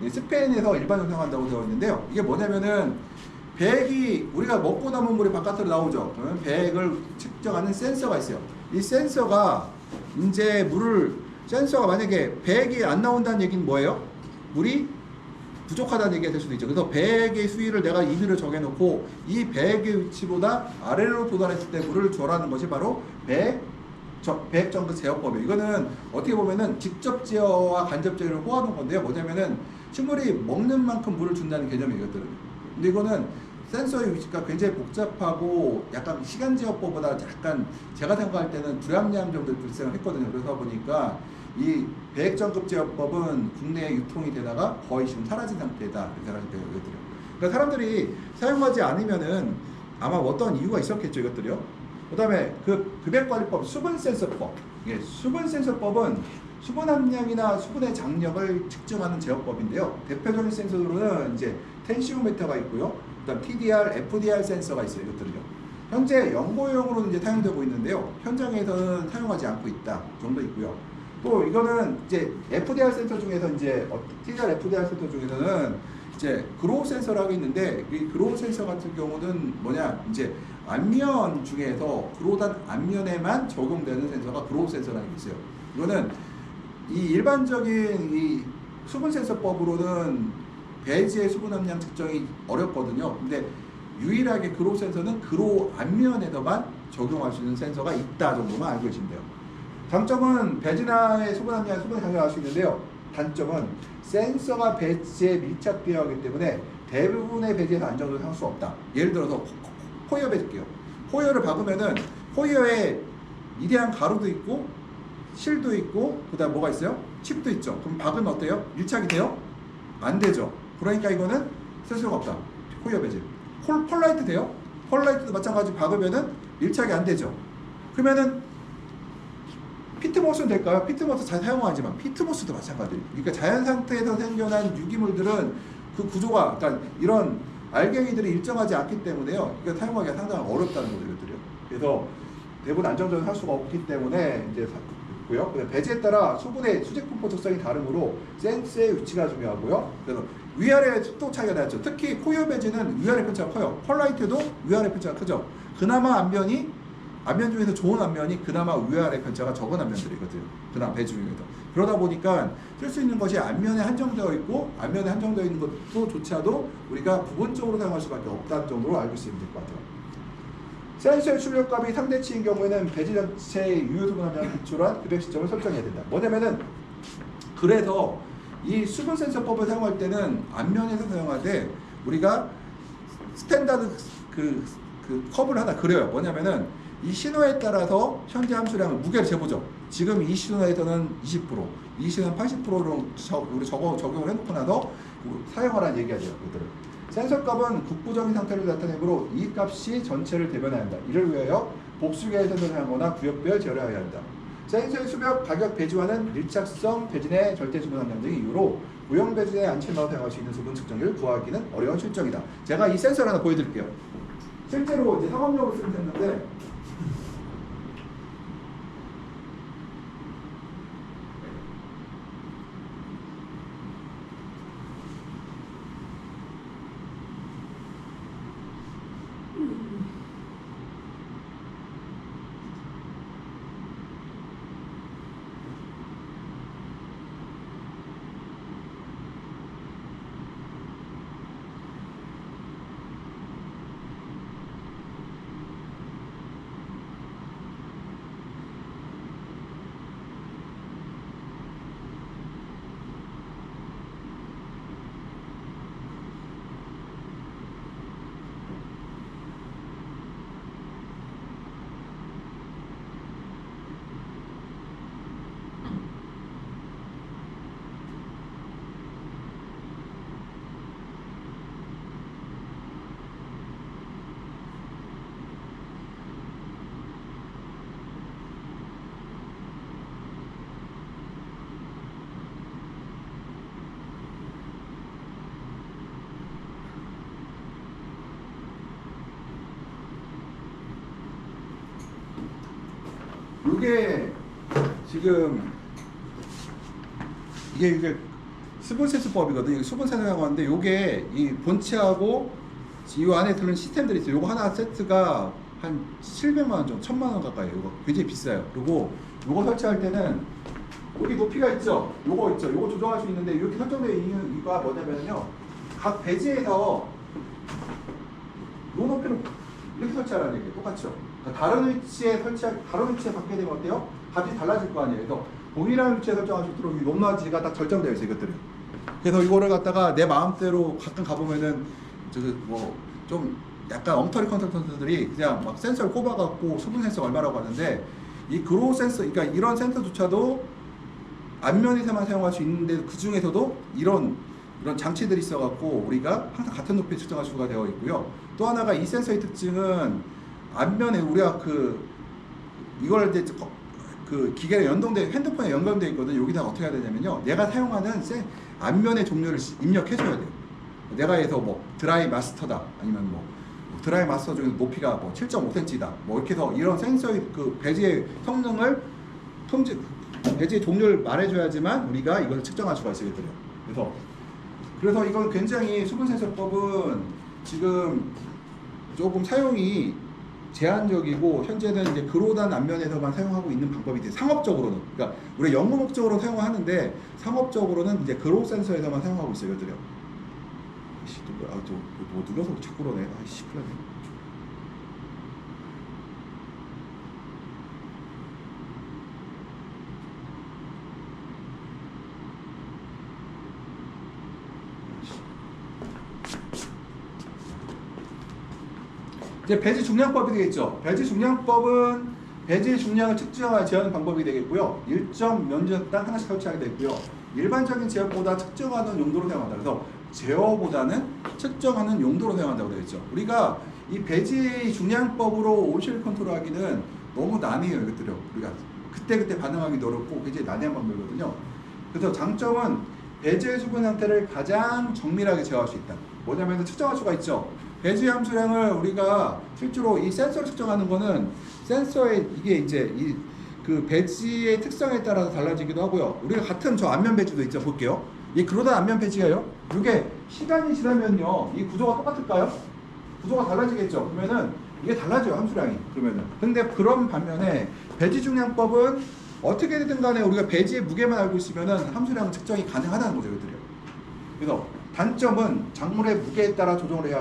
스페인에서 일반적으로 사용한다고 되어 있는데요. 이게 뭐냐면은 배액이 우리가 먹고 남은 물이 바깥으로 나오죠. 그러면 배액을 측정하는 센서가 있어요. 이 센서가 이제 센서가 만약에 배액이 안 나온다는 얘기는 뭐예요? 물이 부족하다는 얘기가 될 수도 있죠. 그래서 배액의 수위를 내가 임의로 정해놓고 이 배액의 위치보다 아래로 도달했을 때 물을 줘라는 것이 바로 배액전극 제어법이에요. 이거는 어떻게 보면은 직접 제어와 간접 제어를 포함한 건데요. 뭐냐면은 식물이 먹는 만큼 물을 준다는 개념이 이것들은. 근데 이거는 센서의 위치가 굉장히 복잡하고 약간 시간 제어법보다 약간 제가 생각할 때는 불합리한 점도 발생을 했거든요. 그러다 보니까 이 배액전극 제어법은 국내에 유통이 되다가 거의 지금 사라진 상태다. 이렇게 생각하시면 돼요. 이것들이요. 그러니까 사람들이 사용하지 않으면은 아마 어떤 이유가 있었겠죠. 이것들이요. 그 다음에 그 급액관리법, 수분센서법. 이게 수분센서법은 수분 함량이나 수분의 장력을 측정하는 제어법인데요. 대표적인 센서로는 이제 텐시오미터가 있고요. 그다음 TDR, FDR 센서가 있어요. 이것들은요. 현재 연구용으로는 이제 사용되고 있는데요. 현장에서는 사용하지 않고 있다 정도 있고요. 또 이거는 이제 FDR 센서 중에서 이제 TDR, FDR 센서 중에서는 이제 그로우 센서라고 있는데 이 그로우 센서 같은 경우는 뭐냐 이제 안면 중에서 그로단 안면에만 적용되는 센서가 그로우 센서라는 게 있어요. 이거는 이 일반적인 이 수분 센서법으로는 배지의 수분 함량 측정이 어렵거든요. 근데 유일하게 그로우 센서는 그로우 안면에서만 적용할 수 있는 센서가 있다 정도만 알고 계시면 돼요. 장점은 배지나의 수분 함량, 수분을 장려할 수 있는데요. 단점은 센서가 배지에 밀착되어 있기 때문에 대부분의 배지에서 안정적으로 할 수 없다. 예를 들어서 호이어 배질게요. 호이어를 박으면은 호이어에 위대한 가루도 있고 실도 있고 그 다음 뭐가 있어요? 칩도 있죠. 그럼 박으면 어때요? 밀착이 돼요? 안 되죠. 그러니까 이거는 쓸 수가 없다. 호이어 배질. 펄라이트 돼요? 펄라이트도 마찬가지 박으면은 밀착이 안 되죠. 그러면은 피트모스는 될까요? 피트모스 잘 사용하지만 피트모스도 마찬가지예요. 그러니까 자연 상태에서 생겨난 유기물들은 그 구조가 그러니까 이런 알갱이들이 일정하지 않기 때문에요. 이거 사용하기가 상당히 어렵다는 거죠, 이것들이요. 그래서 대부분 안정적으로 할 수가 없기 때문에 이제 고요. 배지에 따라 수분의 수직 분포 특성이 다르므로 센스의 위치가 중요하고요. 그래서 위아래 또 차이가 나죠. 특히 코이어 배지는 위아래 편차가 커요. 펄라이트도 위아래 편차가 크죠. 그나마 안면 중에서 좋은 안면이 그나마 위아래 편차가 적은 안면들이거든요. 그나마 배지 중에서. 그러다 보니까 쓸 수 있는 것이 안면에 한정되어 있고 안면에 한정되어 있는 것도 조차도 우리가 부분적으로 사용할 수밖에 없다는 정도로 알고 있으면 될 것 같아요. 센서의 출력값이 상대치인 경우에는 배지 전체의 유효수분 함량을 기초로 급액 시점을 설정해야 된다. 뭐냐면은 그래서 이 수분 센서법을 사용할 때는 안면에서 사용하되 우리가 스탠다드 그 컵을 하나 그려요. 뭐냐면은 이 신호에 따라서 현재 함수량을 무게를 재보죠. 지금 이 신호에서는 20%, 이 신호는 80%로 우리 적용을 해놓고 나서 사용하라는 얘기하죠. 그들을. 센서 값은 국부적인 상태를 나타내므로 이 값이 전체를 대변해야 한다. 이를 위하여 복수계의 센서를 사용하거나 구역별 제어를 해야 한다. 센서의 수벽, 가격, 배지와는 밀착성, 배진의 절대 수분 함량 등의 이유로 무형 배진의 안침마로 사용할 수 있는 수분 측정기를 구하기는 어려운 실정이다. 제가 이 센서를 하나 보여드릴게요. 실제로 이제 상업용으로 쓰는 센서인데 이게 지금 이게 수분 세수법이거든요. 이게 수분 세수라고 하는데 이게 이 본체하고 이 안에 들은 시스템들이 있어요. 이거 하나 세트가 한 700만 원 정도, 1000만 원 가까이에요. 이거 굉장히 비싸요. 그리고 이거 설치할 때는 여기 높이가 있죠. 요거 있죠. 요거 조정할 수 있는데 이렇게 설정되어 있는 이유가 뭐냐면요. 각 배지에서 요 높이로 이렇게 설치하라는 얘기예요. 똑같죠. 그러니까 다른 위치에 바뀌게 되면 어때요? 값이 달라질 거 아니에요. 그래서 동일한 위치에 설정할 수 있도록 이 높낮이가 딱 결정되어 있어요. 이것들은. 그래서 이거를 갖다가 내 마음대로 가끔 가보면은 뭐 좀 약간 엉터리 컨설턴트들이 그냥 막 센서를 꼽아갖고 수분 센서 얼마라고 하는데 이 그로우 센서, 그러니까 이런 센서조차도 앞면에서만 사용할 수 있는데 그 중에서도 이런 장치들이 있어갖고 우리가 항상 같은 높이에 측정할 수가 되어 있고요. 또 하나가 이 센서의 특징은 앞면에 우리가 이걸 이제 그 기계에 핸드폰에 연결되어 있거든요. 여기다 어떻게 해야 되냐면요. 내가 사용하는 앞면의 종류를 입력해줘야 돼요. 내가 해서 뭐 드라이 마스터다, 아니면 뭐 드라이 마스터 중에 높이가 뭐 7.5cm다, 뭐 이렇게 해서 이런 센서의 그 배지의 성능을 배지의 종류를 말해줘야지만 우리가 이걸 측정할 수가 있어요. 그래서 이건 굉장히 수분 센서법은 지금 조금 사용이 제한적이고 현재는 이제 그로단 앞면에서만 사용하고 있는 방법이 돼요. 상업적으로는. 그러니까 우리가 연구 목적으로 사용하는데 상업적으로는 이제 그로우 센서에서만 사용하고 있어요. 이것들이요. 뭐 눌러서 자꾸 그러네. 아이씨, 큰일 났네. 이제 배지 중량법이 되겠죠. 배지 중량법은 배지의 중량을 측정하여 제어하는 방법이 되겠고요. 일정 면적당 하나씩 설치하게 되고요. 일반적인 제어보다 측정하는 용도로 사용한다. 그래서 제어보다는 측정하는 용도로 사용한다고 되겠죠. 우리가 이 배지 중량법으로 온실 컨트롤하기는 너무 난해요. 이것들요. 우리가 그때 반응하기 어렵고 굉장히 난해한 방법이거든요. 그래서 장점은 배지의 수분 상태를 가장 정밀하게 제어할 수 있다. 뭐냐면 측정할 수가 있죠. 배지 함수량을 우리가 실제로 이 센서를 측정하는 거는 센서의 이게 이제 그 배지의 특성에 따라서 달라지기도 하고요. 우리가 같은 저 앞면 배지도 있죠. 볼게요. 이 그로단 앞면 배지가요. 이게 시간이 지나면요. 이 구조가 똑같을까요? 구조가 달라지겠죠. 그러면은 이게 달라져요. 함수량이. 그러면은. 근데 그런 반면에 배지 중량법은 어떻게든 간에 우리가 배지의 무게만 알고 있으면은 함수량 측정이 가능하다는 거죠. 이것들이요. 그래서 단점은 작물의 무게에 따라 조정을 해야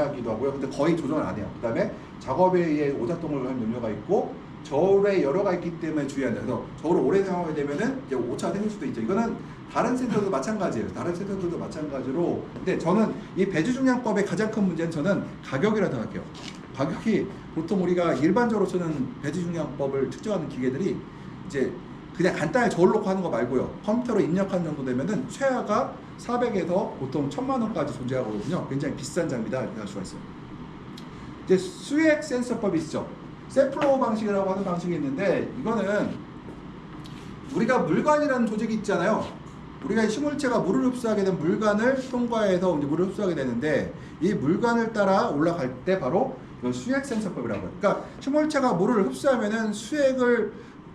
하기도 하고요. 근데 거의 조정을 안 해요. 그 다음에 작업에 의해 오작동을 한 염려가 있고 저울에 열어가 있기 때문에 주의한다. 그래서 저울을 오래 사용하게 되면은 이제 오차가 생길 수도 있죠. 이거는 다른 센서도 마찬가지예요. 다른 센서들도 마찬가지로. 근데 저는 이 배지 중량법의 가장 큰 문제는 저는 가격이라고 생각해요. 가격이 보통 우리가 일반적으로 쓰는 배지 중량법을 측정하는 기계들이 이제 그냥 간단히 저울 놓고 하는 거 말고요. 컴퓨터로 입력하는 정도 되면은 최하가 400에서 보통 1000만 원까지 존재하거든요. 굉장히 비싼 장비다 이렇게 할 수가 있어요. 이제 수액 센서법이 있죠. 세플로우 방식이라고 하는 방식이 있는데 이거는 우리가 물관이라는 조직이 있잖아요. 우리가 식물체가 물을 흡수하게 된 물관을 통과해서 이제 물을 흡수하게 되는데 이 물관을 따라 올라갈 때 바로 이건 수액 센서법이라고 해요. 그러니까 식물체가 물을 흡수하면은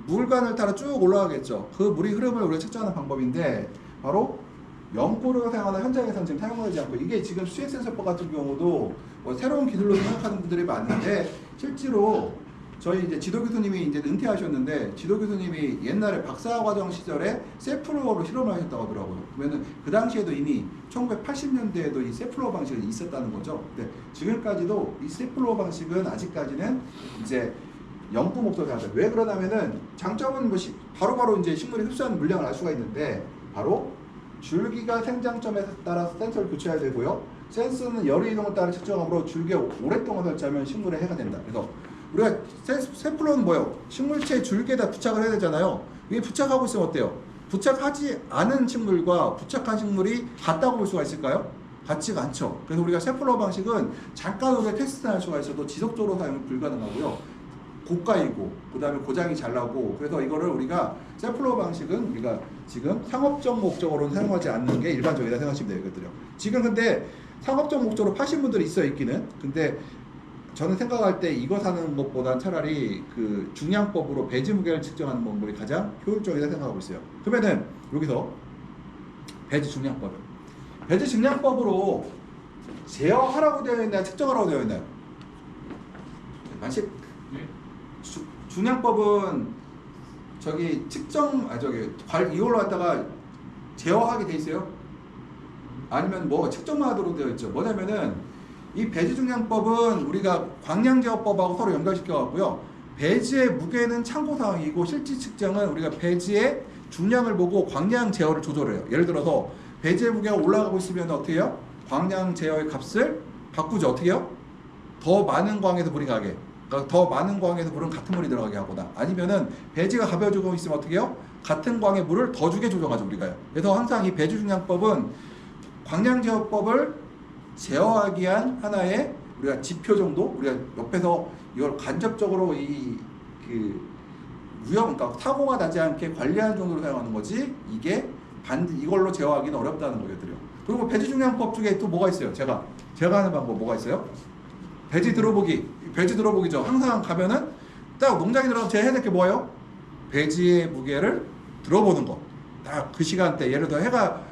물관을 따라 쭉 올라가겠죠. 그 물의 흐름을 우리가 측정하는 방법인데 바로 연구를 사용하는 현장에서는 지금 사용하지 않고 이게 지금 수액 센서법 같은 경우도 뭐 새로운 기술로 생각하는 분들이 많은데 실제로 저희 이제 지도 교수님이 이제 은퇴하셨는데 지도 교수님이 옛날에 박사과정 시절에 세플로어로 실험을 하셨다고 하더라고요. 그러면은 그 당시에도 이미 1980년대에도 이 세플로어 방식이 있었다는 거죠. 근데 지금까지도 이 세플로어 방식은 아직까지는 이제 연구 목적으로 합니다. 왜 그러냐면은 장점은 뭐 바로바로 이제 식물이 흡수하는 물량을 알 수가 있는데 바로 줄기가 생장점에 따라서 센서를 교체해야 되고요. 센서는 열의 이동을 따라 측정함으로 줄기에 오랫동안 설치하면 식물에 해가 된다. 그래서 우리가 세플로는 뭐예요? 식물체 줄기에다 부착을 해야 되잖아요. 이게 부착하고 있으면 어때요? 부착하지 않은 식물과 부착한 식물이 같다고 볼 수가 있을까요? 같지가 않죠. 그래서 우리가 세플로 방식은 잠깐 우리가 테스트할 수가 있어도 지속적으로 사용이 불가능하고요. 고가이고 그 다음에 고장이 잘 나고 그래서 이거를 우리가 세플로 방식은 우리가 지금 상업적 목적으로는 사용하지 않는 게 일반적이다 생각하시면 되거든요. 지금 근데 상업적 목적으로 파신 분들이 있어요. 있기는. 근데 저는 생각할 때 이거 사는 것보단 차라리 그 중량법으로 배지 무게를 측정하는 방법이 가장 효율적이다 생각하고 있어요. 그러면은 여기서 배지 중량법을 배지 중량법으로 제어하라고 되어 있나요? 측정하라고 되어 있나요? 만식 중량법은 저기 측정 이걸로 갖다가 제어하게 돼 있어요? 아니면 뭐 측정만 하도록 되어 있죠. 뭐냐면은 이 배지 중량법은 우리가 광량 제어법하고 서로 연결시켜 갖고요. 배지의 무게는 참고 사항이고 실질 측정은 우리가 배지의 중량을 보고 광량 제어를 조절해요. 예를 들어서 배지의 무게가 올라가고 있으면 어떻게 해요? 광량 제어의 값을 바꾸죠. 어떻게 해요? 더 많은 광에서 물이 가게. 그러니까 더 많은 광에서 물은 같은 물이 들어가게 하거나 아니면은 배지가 가벼워지고 있으면 어떻게 해요? 같은 광의 물을 더 주게 조정하죠. 우리가요. 그래서 항상 이 배지 중량법은 광량 제어법을 제어하기 위한 하나의 우리가 지표 정도 우리가 옆에서 이걸 간접적으로 그러니까 사고가 나지 않게 관리하는 정도로 사용하는 거지 이게 이걸로 제어하기는 어렵다는 거거든요. 그리고 배지 중량법 중에 또 뭐가 있어요? 제가 하는 방법 뭐가 있어요? 배지 들어보기죠. 항상 가면은 딱 농장에 들어가면 제가 해야 될 게 뭐예요? 배지의 무게를 들어보는 거. 딱 그 시간대 예를 들어 해가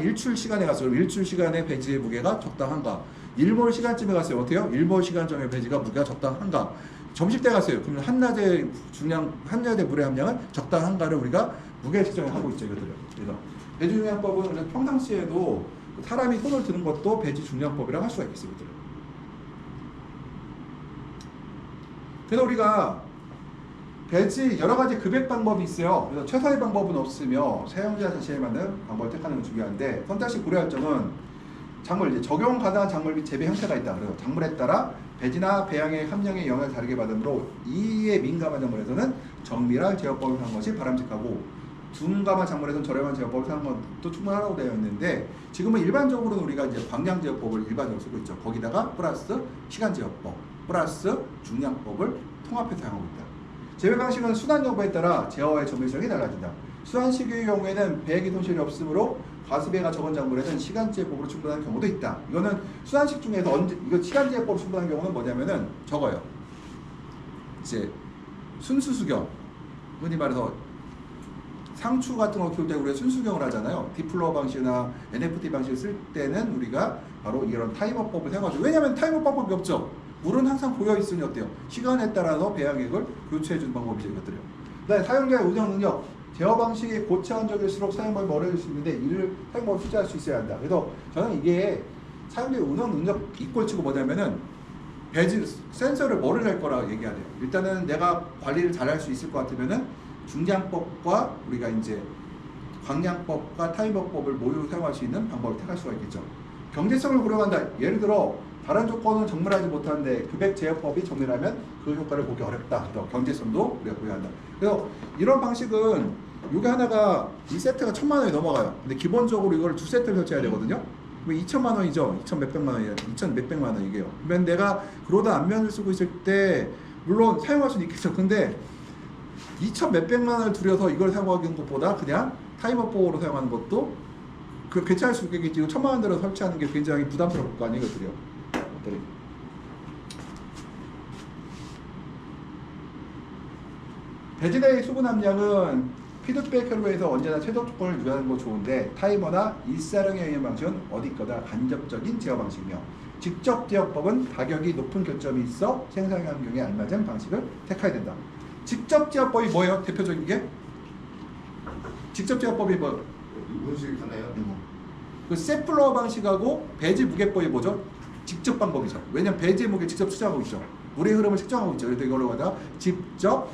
일출 시간에 갔어요. 일출 시간에 배지의 무게가 적당한가? 일몰 시간쯤에 갔어요. 어때요? 일몰 시간쯤에 배지가 무게가 적당한가? 점심때 갔어요. 그러면 한낮의 물의 함량은 적당한가를 우리가 무게 측정을 하고 있죠. 이것들을. 그래서 배지 중량법은 평상시에도 사람이 손을 드는 것도 배지 중량법이라고 할 수가 있겠습니다. 그래서 우리가 배지 여러 가지 급액 방법이 있어요. 그래서 최선의 방법은 없으며 사용자 자신에 맞는 방법을 택하는 건 중요한데 선택시 고려할 점은 작물 적용 가능한 작물 및 재배 형태가 있다. 그래서 작물에 따라 배지나 배양의 함량의 영향을 다르게 받으므로 이에 민감한 작물에서는 정밀한 제어법을 사용하는 것이 바람직하고 둔감한 작물에서는 저렴한 제어법을 사용하는 것도 충분하다고 되어 있는데 지금은 일반적으로는 우리가 이제 광량 제어법을 일반적으로 쓰고 있죠. 거기다가 플러스 시간 제어법 플러스 중량법을 통합해서 사용하고 있다. 재배 방식은 수단 여부에 따라 제어와의 정밀성이 달라진다. 수단식의 경우에는 배기 손실이 없으므로 과수배가 적은 작물에는 시간제법으로 충분한 경우도 있다. 이거는 수단식 중에서 이거 시간제법으로 충분한 경우는 뭐냐면은 저거요. 이제 순수수경, 흔히 말해서 상추 같은 거 키울 때 우리가 순수경을 하잖아요. 딥플로어 방식이나 NFT 방식을 쓸 때는 우리가 바로 이런 타이머법을 사용하죠. 왜냐하면 타이머 방법이 없죠. 물은 항상 고여 있으니 어때요? 시간에 따라서 배양액을 교체해주는 방법이죠. 이것들이요. 그다음에 사용자의 운영 능력, 제어 방식이 고차원적일수록 사용법이 어려울 수 있는데 이를 사용법을 투자할 수 있어야 한다. 그래서 저는 이게 사용자의 운영 능력 이꼴치고 뭐냐면은 배지 센서를 뭐를 할 거라고 얘기해야 돼요. 일단은 내가 관리를 잘할 수 있을 것 같으면은 중량법과 우리가 이제 광량법과 타이머법을 모두 사용할 수 있는 방법을 택할 수가 있겠죠. 경제성을 고려한다. 예를 들어 다른 조건은 정밀하지 못한데 급액 제어법이 정밀하면 그 효과를 보기 어렵다. 또 경제성도 우리가 고려한다. 그래서 이런 방식은 이게 하나가 1세트가 1,000만 원이 넘어가요. 근데 기본적으로 이걸 2세트를 설치해야 되거든요. 그럼 2천만 원이죠. 2천 몇백만 원이에요. 2천 몇백만 원 이게요. 그러면 내가 그러다 안면을 쓰고 있을 때 물론 사용할 수는 있겠죠. 근데 2천 몇백만 원을 들여서 이걸 사용하는 것보다 그냥 타이머법으로 사용하는 것도 괜찮을 수 있겠지. 1,000만 원 들어 설치하는 게 굉장히 부담스러울 거 아니에요. 이것들이요. 배지대의 수분 함량은 피드백 혈로에서 언제나 최적 조건을 유지하는 거 좋은데 타이머나 일사량에 의한 방식은 어디거나 간접적인 제어 방식이며 직접 제어법은 가격이 높은 교점이 있어 생산 환경에 알맞은 방식을 택해야 된다. 직접 제어법이 뭐예요? 대표적인 게? 직접 제어법이 뭐? 문수익 하나요? 그 세플러 방식하고 배지 무게법이 뭐죠? 직접 방법이죠. 왜냐면 배지의 무게 직접 측정하고 있죠. 물의 흐름을 측정하고 있죠. 그래서 이걸로 갖다가 직접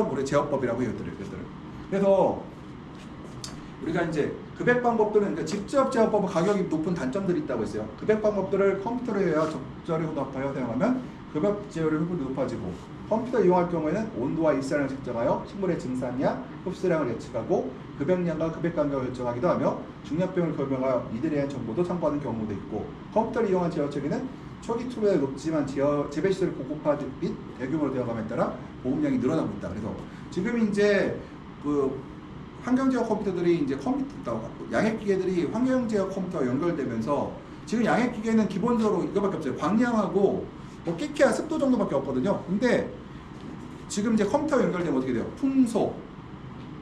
물의 제어법이라고 해요. 이것들을. 그래서 우리가 이제 급액 방법들은 그러니까 직접 제어법은 가격이 높은 단점들이 있다고 했어요. 급액 방법들을 컴퓨터로 해야 적절히 혼합하여 사용하면 급액 제어를 효율이 높아지고 컴퓨터 이용할 경우에는 온도와 일사량을 측정하여 식물의 증산량, 흡수량을 예측하고 급액량과 급액 간격을 결정하기도 하며 중량병을 결명하여 이들에 대한 정보도 참고하는 경우도 있고 컴퓨터를 이용한 제어 체계는 초기 투자가 높지만 재배 시설을 고급화 및 대규모로 되어감에 따라 보험량이 늘어나고 있다. 그래서 지금 이제 그 환경제어 컴퓨터들이 이제 양액 기계들이 환경제어 컴퓨터와 연결되면서 지금 양액 기계는 기본적으로 이거밖에 없어요. 광량하고 뭐 끼케야 습도 정도밖에 없거든요. 근데 지금 이제 컴퓨터 연결되면 어떻게 돼요? 풍속,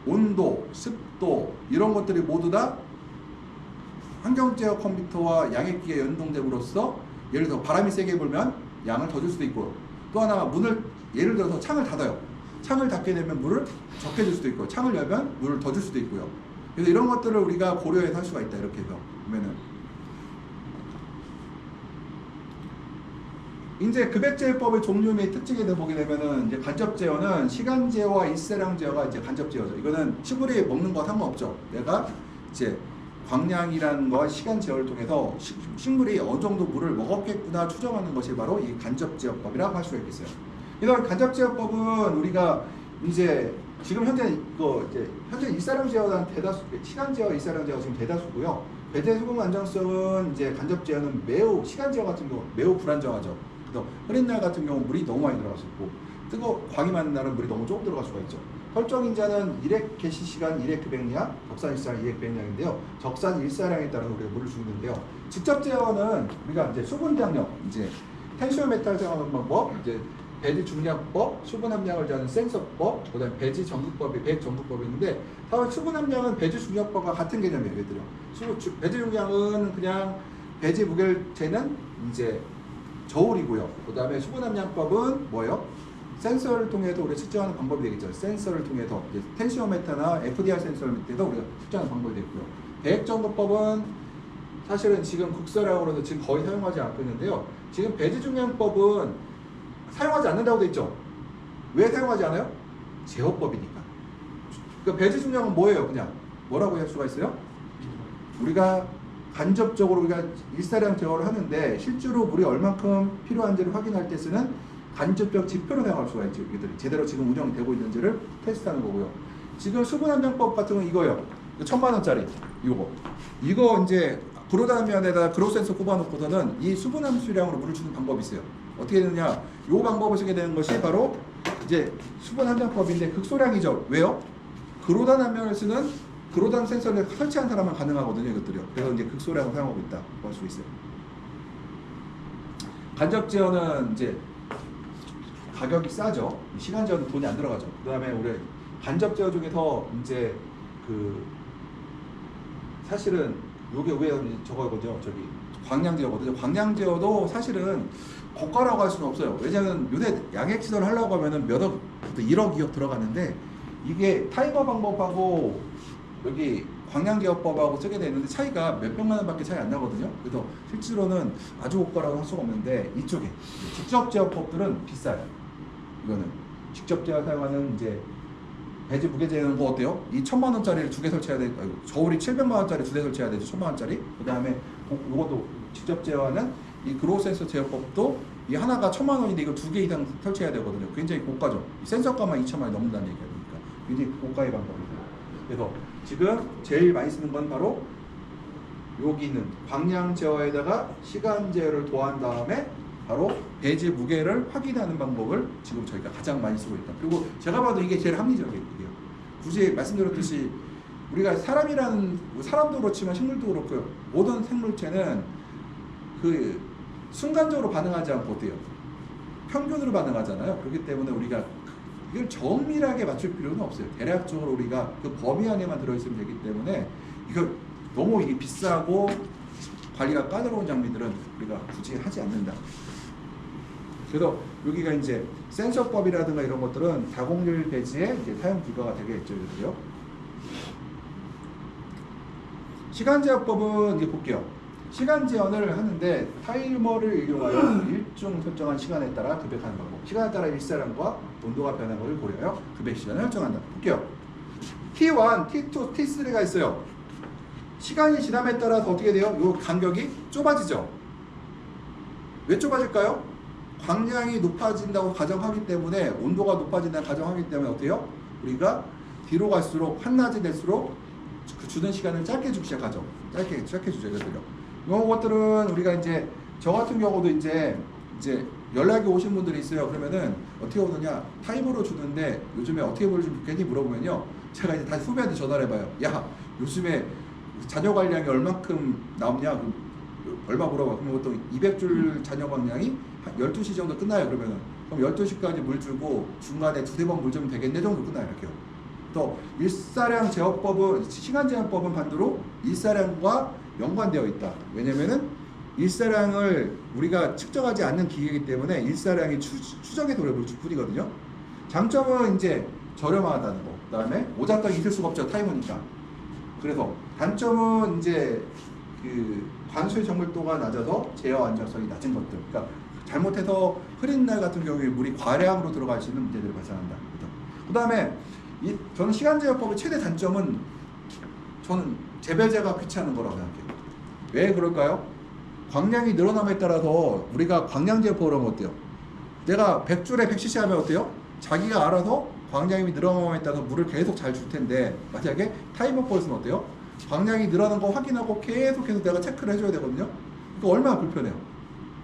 온도, 습도 이런 것들이 모두 다 환경 제어 컴퓨터와 양액 기계 연동됨으로써 예를 들어 바람이 세게 불면 양을 더 줄 수도 있고, 또 하나 문을 예를 들어서 창을 닫아요. 창을 닫게 되면 물을 적게 줄 수도 있고, 창을 열면 물을 더 줄 수도 있고요. 그래서 이런 것들을 우리가 고려해서 할 수가 있다. 이렇게 해서 보면은 이제 급액 제어법의 종류 및 특징에 대해 보게 되면은 이제 간접 제어는 시간 제어와 일사량 제어가 이제 간접 제어죠. 이거는 식물이 먹는 거 상관없죠. 내가 이제 광량이라는 거와 시간 제어를 통해서 식물이 어느 정도 물을 먹었겠구나 추정하는 것이 바로 이 간접 제어법이라고 할 수가 있겠어요. 이런 간접 제어법은 우리가 이제 지금 현재 현재 일사량 제어는 대다수, 시간 제어, 일사량 제어가 지금 대다수고요. 배제 수분 안정성은 이제 간접 제어는 매우 시간 제어 같은 경우 매우 불안정하죠. 그래서 흐린 날 같은 경우 물이 너무 많이 들어갈 수 있고, 광이 많은 날은 물이 너무 조금 들어갈 수가 있죠. 설정 인자는 일액 개시 시간 일액 급액량, 적산 일사량 일액 급액량인데요. 적산 일사량에 따라 우리가 물을 주는데요. 직접 제어는 우리가 이제 수분 장력, 이제 텐시오메타를 사용하는 방법, 이제 배지 중량법, 수분 함량을 재는 센서법, 그다음에 배지 전구법이 배액 전구법이 있는데, 사실 수분 함량은 배지 중량법과 같은 개념이에요. 얘들요. 배지 중량은 그냥 배지 무게를 재는 이제 저울이고요. 그다음에 수분 함량법은 뭐예요? 센서를 통해서 우리가 측정하는 방법이 되겠죠. 센서를 통해서 텐시오메타나 FDR 센서를 통해서 우리가 측정하는 방법이 되고요. 배액 전구법은 사실은 지금 국서라고 해서 지금 거의 사용하지 않고 있는데요. 지금 배지 중량법은 사용하지 않는다고 돼 있죠. 왜 사용하지 않아요? 제어법이니까. 그러니까 배지 중량은 뭐예요? 그냥 뭐라고 할 수가 있어요? 우리가 간접적으로 우리가 일사량 제어를 하는데 실제로 물이 얼만큼 필요한지를 확인할 때 쓰는 간접적 지표로 사용할 수가 있죠. 이들이 제대로 지금 운영되고 있는지를 테스트하는 거고요. 지금 수분 함량법 같은 건 이거예요. 1,000만 원짜리 이거 이제 그로단면에다 그로 센서 꼽아놓고서는 이 수분 함수량으로 물을 주는 방법이 있어요. 어떻게 되느냐? 이 방법을 쓰게 되는 것이 바로 이제 수분 함량법인데 극소량이죠. 왜요? 그로단 함량을 쓰는 그로단 센서를 설치한 사람만 가능하거든요. 이것들이요. 그래서 이제 극소량을 사용하고 있다 할 수 있어요. 간접 제어는 이제 가격이 싸죠. 시간 제어는 돈이 안 들어가죠. 그 다음에 우리 간접 제어 중에서 이제 사실은 요게 왜 저거거든요. 광량 제어거든요. 광량 제어도 사실은 고가라고 할 수는 없어요. 왜냐하면 요새 양액 시설을 하려고 하면은 몇 억, 1억, 2억 들어가는데 이게 타이머 방법하고 여기 광량 제어법하고 쓰게 되는데 차이가 몇백만 원밖에 차이 안 나거든요. 그래서 실제로는 아주 고가라고 할 수가 없는데 이쪽에 직접 제어법들은 비싸요. 이거는 직접 제어 사용하는 이제 배지 무게 재는 거 어때요? 이 1,000만 원짜리를 2개 설치해야 돼. 저울이 700만 원짜리 2대 설치해야 되죠. 1,000만 원짜리. 그 다음에 이것도 직접 제어하는 이 그로우 센서 제어법도 이 하나가 1,000만 원인데 이거 2개 이상 설치해야 되거든요. 굉장히 고가죠. 센서값만 2,000만 원이 넘는다는 얘기가 되니까 굉장히 고가의 방법이고. 그래서 지금 제일 많이 쓰는 건 바로 여기 있는 광량 제어에다가 시간 제어를 더한 다음에 바로 배지 무게를 확인하는 방법을 지금 저희가 가장 많이 쓰고 있다. 그리고 제가 봐도 이게 제일 합리적이에요. 굳이 말씀드렸듯이 우리가 사람도 그렇지만 식물도 그렇고요. 모든 생물체는 순간적으로 반응하지 않고 어때요? 평균으로 반응하잖아요. 그렇기 때문에 우리가 이걸 정밀하게 맞출 필요는 없어요. 대략적으로 우리가 그 범위 안에만 들어있으면 되기 때문에 이거 너무 이게 비싸고 관리가 까다로운 장비들은 우리가 굳이 하지 않는다. 그래서 여기가 이제 센서법이라든가 이런 것들은 다공률 배지에 이제 사용 불가가 되겠죠. 그죠? 시간 제어법은 이제 볼게요. 시간 제어를 하는데 타이머를 이용하여 일중 설정한 시간에 따라 급액하는 방법. 시간에 따라 일사량과 온도가 변하는 것을 고려하여 급액 시간을 설정한다. 볼게요. T1, T2, T3가 있어요. 시간이 지남에 따라서 어떻게 돼요? 이 간격이 좁아지죠. 왜 좁아질까요? 광량이 높아진다고 가정하기 때문에, 온도가 높아진다고 가정하기 때문에 어때요? 우리가 뒤로 갈수록 한낮이 될수록 그 주는 시간을 짧게 주기 시작하죠. 짧게 주죠. 이런 것들은 우리가 이제 저 같은 경우도 이제 연락이 오신 분들이 있어요. 그러면은 어떻게 오느냐? 타이머로 주는데 요즘에 어떻게 보여주면 괜히 물어보면요. 제가 이제 다시 후배한테 전화를 해봐요. 야, 요즘에 자녀 관리량이 얼만큼 나오냐? 얼마 물어봐. 그럼 보통 200줄 잔여 광량이 한 12시 정도 끝나요. 그러면은 그럼 12시까지 물 주고 중간에 두세 번 물 주면 되겠네 정도 끝나요. 이렇게요. 또 일사량 제어법은 시간 제한법은 반대로 일사량과 연관되어 있다. 왜냐면은 일사량을 우리가 측정하지 않는 기계이기 때문에 일사량이 추정해서 우리가 뿌리거든요. 장점은 이제 저렴하다는 거. 그다음에 오작동이 있을 수가 없죠. 타이머니까. 그래서 단점은 이제 그 관수의 정밀도가 낮아서 제어 안정성이 낮은 것들. 그러니까 잘못해서 흐린 날 같은 경우에 물이 과량으로 들어갈 수 있는 문제들이 발생한다. 그다음에 저는 시간 제어법의 최대 단점은 저는 재배제가 귀찮은 거라고 생각해요. 왜 그럴까요? 광량이 늘어남에 따라서 우리가 광량 제어법을 하면 어때요? 내가 100줄에 100cc 하면 어때요? 자기가 알아서 광량이 늘어남에 따라서 물을 계속 잘 줄 텐데 만약에 타이머법을 쓰면 어때요? 광량이 늘어나는 거 확인하고 계속해서 내가 체크를 해줘야 되거든요. 이거 얼마나 불편해요.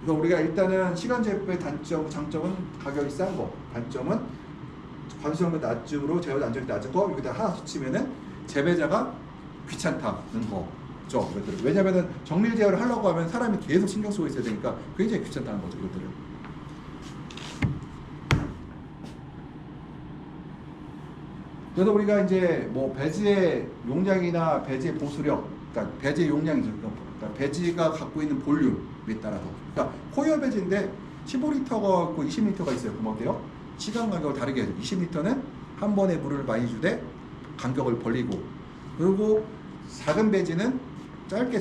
그래서 우리가 일단은 시간 제어법의 장점은 가격이 싼 거, 단점은 관수성도 낮음으로 제어 안정이 낮은 거, 여기다 하나 붙이면은 재배자가 귀찮다는 거죠. 왜냐면은 정밀 제어를 하려고 하면 사람이 계속 신경 쓰고 있어야 되니까 굉장히 귀찮다는 거죠. 이것들은. 그래서 우리가 이제 뭐 배지의 용량이나 배지의 보수력, 그러니까 배지의 용량이죠. 그러니까 배지가 갖고 있는 볼륨에 따라서. 그러니까 코이어 배지인데 15리터가 있고 20리터가 있어요. 그럼 어때요? 시간 간격을 다르게 해야죠. 20리터는 한 번에 물을 많이 주되 간격을 벌리고, 그리고 작은 배지는 짧게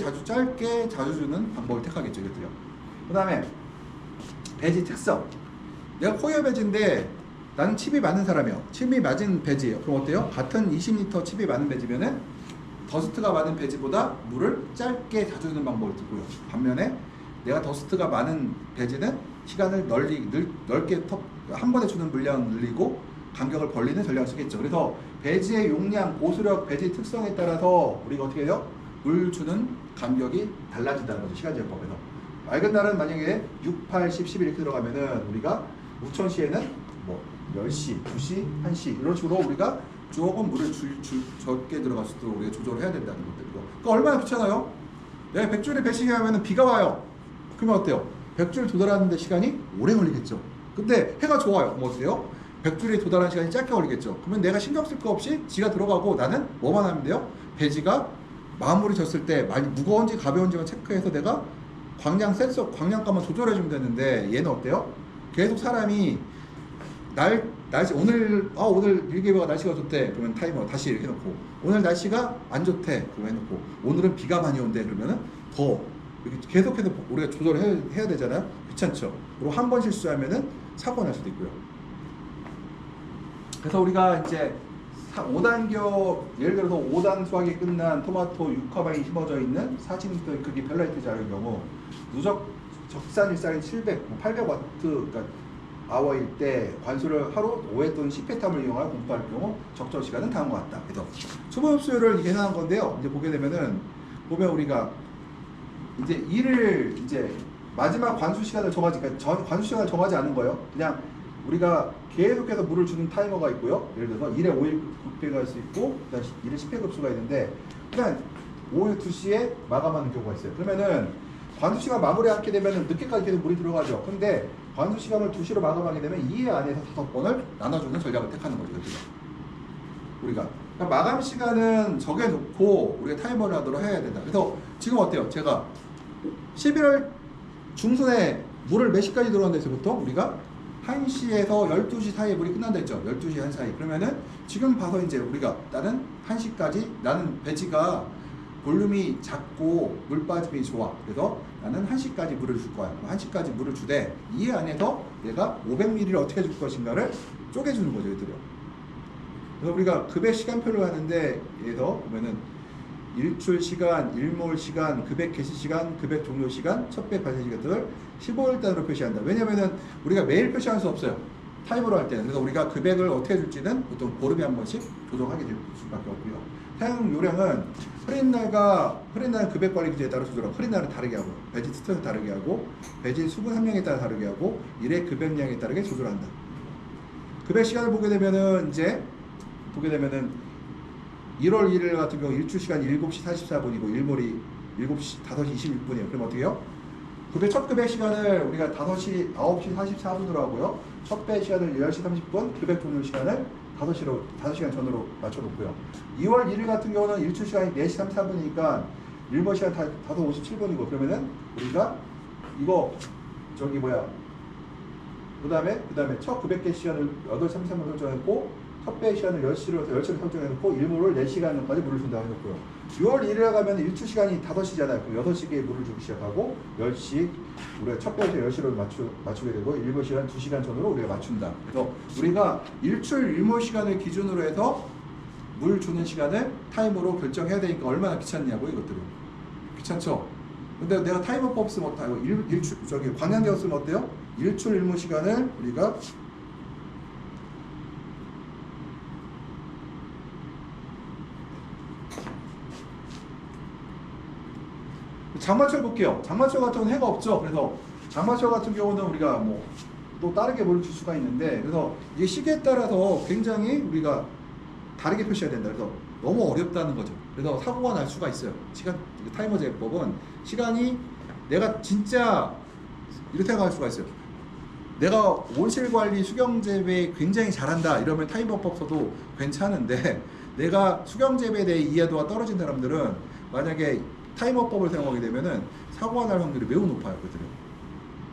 자주 주는 방법을 택하겠죠. 이것도요. 그 다음에 배지 특성. 내가 코이어 배지인데 나는 칩이 많은 사람이요. 칩이 맞은 배지예요. 그럼 어때요? 같은 20리터 칩이 많은 배지면은 더스트가 많은 배지보다 물을 짧게 자주 주는 방법을 듣고요. 반면에 내가 더스트가 많은 배지는 시간을 넓게 한 번에 주는 물량을 늘리고 간격을 벌리는 전략을 쓰겠죠. 그래서 배지의 용량, 보수력, 배지 특성에 따라서 우리가 어떻게 해요? 물 주는 간격이 달라진다는 거죠. 시간 제어법에서. 맑은 날은 만약에 6, 8, 10, 11 이렇게 들어가면은 우리가 우천시에는 뭐 10시, 2시, 1시 이런 식으로 우리가 조금 물을 적게 들어갈 수 있도록 우리가 조절을 해야 된다는 것들이고. 그러니까 얼마나 귀찮아요? 내가 100줄에 100씩 하면은 비가 와요. 그러면 어때요? 100줄 도달하는데 시간이 오래 걸리겠죠. 근데 해가 좋아요. 그럼 어때요? 100줄에 도달하는 시간이 짧게 걸리겠죠. 그러면 내가 신경 쓸 거 없이 지가 들어가고 나는 뭐만 하면 돼요? 배지가 마무리 졌을 때 많이 무거운지 가벼운지만 체크해서 내가 광량 센서, 광량감만 조절해주면 되는데 얘는 어때요? 계속 사람이 날씨 오늘 일기예보가 날씨가 좋대. 그러면 타이머 다시 이렇게 해놓고, 오늘 날씨가 안 좋대. 그러면 해놓고, 오늘은 비가 많이 온대. 그러면은 더 이렇게 계속해서 우리가 조절해야 되잖아요. 귀찮죠. 그리고 한 번 실수하면은 사고 날 수도 있고요. 그래서 우리가 이제 5단격, 예를 들어서 5단 수확이 끝난 토마토 6화방이 심어져 있는 40m 크기 펠라이트 자를 경우 누적 적산 일상이 800W 그러니까 아워일 때 관수를 하루 5회 또는 10회탐을 이용하여 공부할 경우 적정 시간은 다음과 같다. 그래서 초보 흡수율을 계산한 건데요. 이제 보게 되면은 보면 우리가 이제 일을 이제 마지막 관수 시간을 정하지, 그러니까 관수 시간을 정하지 않은 거예요. 그냥 우리가 계속해서 물을 주는 타이머가 있고요. 예를 들어서 1회 5일 급배가 할 수 있고, 그다음 1회 10회 급수가 있는데, 그냥 오후 2시에 마감하는 경우가 있어요. 그러면은 관수 시간 마무리하게 되면은 늦게까지 계속 물이 들어가죠. 근데 관수 시간을 2시로 마감하게 되면 2회 안에서 5번을 나눠주는 전략을 택하는 거죠. 우리가. 그러니까 마감 시간은 정해놓고 우리가 타이머를 하도록 해야 된다. 그래서 지금 어때요? 제가 11월 중순에 물을 몇 시까지 들어간다 했어요, 보통? 우리가 1시에서 12시 사이에 물이 끝난다 했죠. 12시 한 사이. 그러면은 지금 봐서 이제 우리가 나는 1시까지, 나는 배지가 볼륨이 작고 물 빠짐이 좋아. 그래서 나는 1시까지 물을 줄 거야. 1시까지 물을 주되 이 안에서 내가 500ml를 어떻게 줄 것인가를 쪼개주는 거죠, 얘들요. 그래서 우리가 급의 시간표를 하는데, 여기서 보면은 일출 시간, 일몰 시간, 급의 개시 시간, 급의 종료 시간, 첫 배 발생 시간들을 15일 단위로 표시한다. 왜냐면은 우리가 매일 표시할 수 없어요. 타이머로 할 때는. 그래서 우리가 금액을 어떻게 줄지는 보통 보름에 한 번씩 조정하게 될 수밖에 없고요. 사용 요량은 흐린 날은 급액 관리 규제에 따라 조절하고, 흐린 날은 다르게 하고, 배지 스트레스 다르게 하고, 배지 수분 함량에 따라 다르게 하고, 일의 급액량에 따르게 조절한다. 급액 시간을 보게 되면은 1월 1일 같은 경우 일출 시간 7시 44분이고 일몰이 5시 26분이에요. 그럼 어떻게 해요? 첫 급의 시간을 우리가 9시 44분으로 하고요. 첫 배 시간을 10시 30분, 급의 종료 시간을 5시간 전으로 맞춰놓고요. 2월 1일 같은 경우는 일출 시간이 4시 34분이니까 일본 시간 5시 57분이고 그러면은 우리가 이거 그 다음에 첫 900개 시간을 8시 33분 설정했고 첫 배 시간을 10시로 10시로 설정해놓고 일몰을 4시간까지 물을 준다고 해놓고요. 6월 1일에 가면 일출 시간이 5시잖아요. 그럼 6시에 물을 주기 시작하고 10시 우리가 첫 배에서 10시로 맞추게 되고 일몰 시간 2시간 전으로 우리가 맞춘다. 그래서 우리가 일출 일몰 시간을 기준으로 해서 물 주는 시간을 타임으로 결정해야 되니까 얼마나 귀찮냐고 이것들은. 귀찮죠? 근데 내가 타이머법 쓰면 어때요? 광양대어 쓰면 어때요? 일출 일몰 시간을 우리가 장마철 볼게요. 장마철 같은 경우는 해가 없죠. 그래서 장마철 같은 경우는 우리가 뭐 또 다르게 뭘 줄 수가 있는데 그래서 이게 시기에 따라서 굉장히 우리가 다르게 표시해야 된다. 그래서 너무 어렵다는 거죠. 그래서 사고가 날 수가 있어요. 타이머 제법은 시간이 내가 진짜 이렇게 생각할 수가 있어요. 내가 온실 관리 수경 재배 굉장히 잘한다 이러면 타이머법 써도 괜찮은데 내가 수경 재배에 대해 이해도가 떨어진 사람들은 만약에 타이머법을 사용하게 되면은 사고가 날 확률이 매우 높아요. 그들은.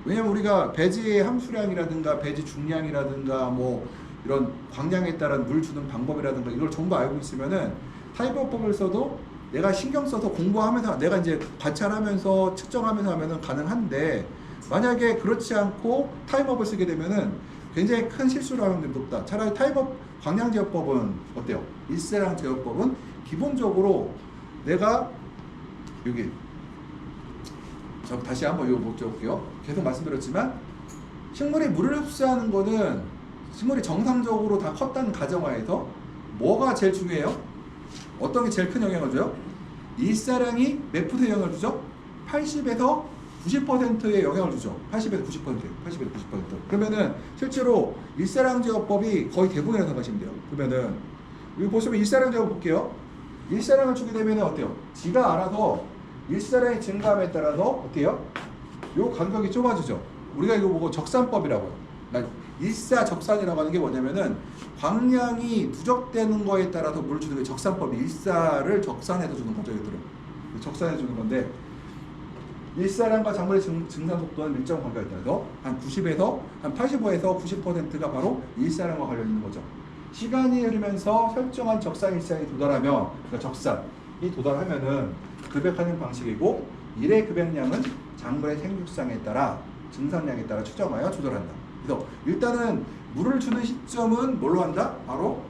왜냐면 우리가 배지의 함수량이라든가 배지 중량이라든가 뭐 이런 광량에 따른 물 주는 방법이라든가 이걸 전부 알고 있으면은 타이머법을 써도 내가 신경 써서 공부하면서 내가 이제 관찰하면서 측정하면서 하면은 가능한데 만약에 그렇지 않고 타임업을 쓰게 되면은 굉장히 큰 실수를 하는 확률이 높다. 차라리 타임업 광량 제어법은 어때요? 일세량 제어법은 기본적으로 내가 여기 다시 한번 이거 볼게요. 계속 말씀드렸지만 식물이 물을 흡수하는 거는 식물이 정상적으로 다 컸다는 가정하에서 뭐가 제일 중요해요? 어떤 게 제일 큰 영향을 줘요? 일사량이 몇 프로의 영향을 주죠? 80에서 90%의 영향을 주죠. 80에서 90%. 그러면은 실제로 일사량 제어법이 거의 대부분이라고 생각하시면 돼요. 그러면은 여기 보시면 일사량 제어법 볼게요. 일사량을 주게 되면 어때요? 지가 알아서 일사량이 증가함에 따라서 어때요? 요 간격이 좁아지죠. 우리가 이거 보고 적산법이라고요. 그러니까 일사적산이라고 하는 게 뭐냐면은 광량이 누적되는 거에 따라서 물을 주는 게 적산법이 일사를 적산해서 주는 거죠. 얘들은 적산해 주는 건데 일사량과 작물의 증산 속도는 일정 관계가 있다서 한 90에서 한 85에서 90%가 바로 일사량과 관련 있는 거죠. 시간이 흐르면서 설정한 적산 일사량이 도달하면 그러니까 적산이 도달하면은 급액하는 방식이고 일의 급액량은 작물의 생육상에 따라 증산량에 따라 추정하여 조절한다. 그래서 일단은 물을 주는 시점은 뭘로 한다? 바로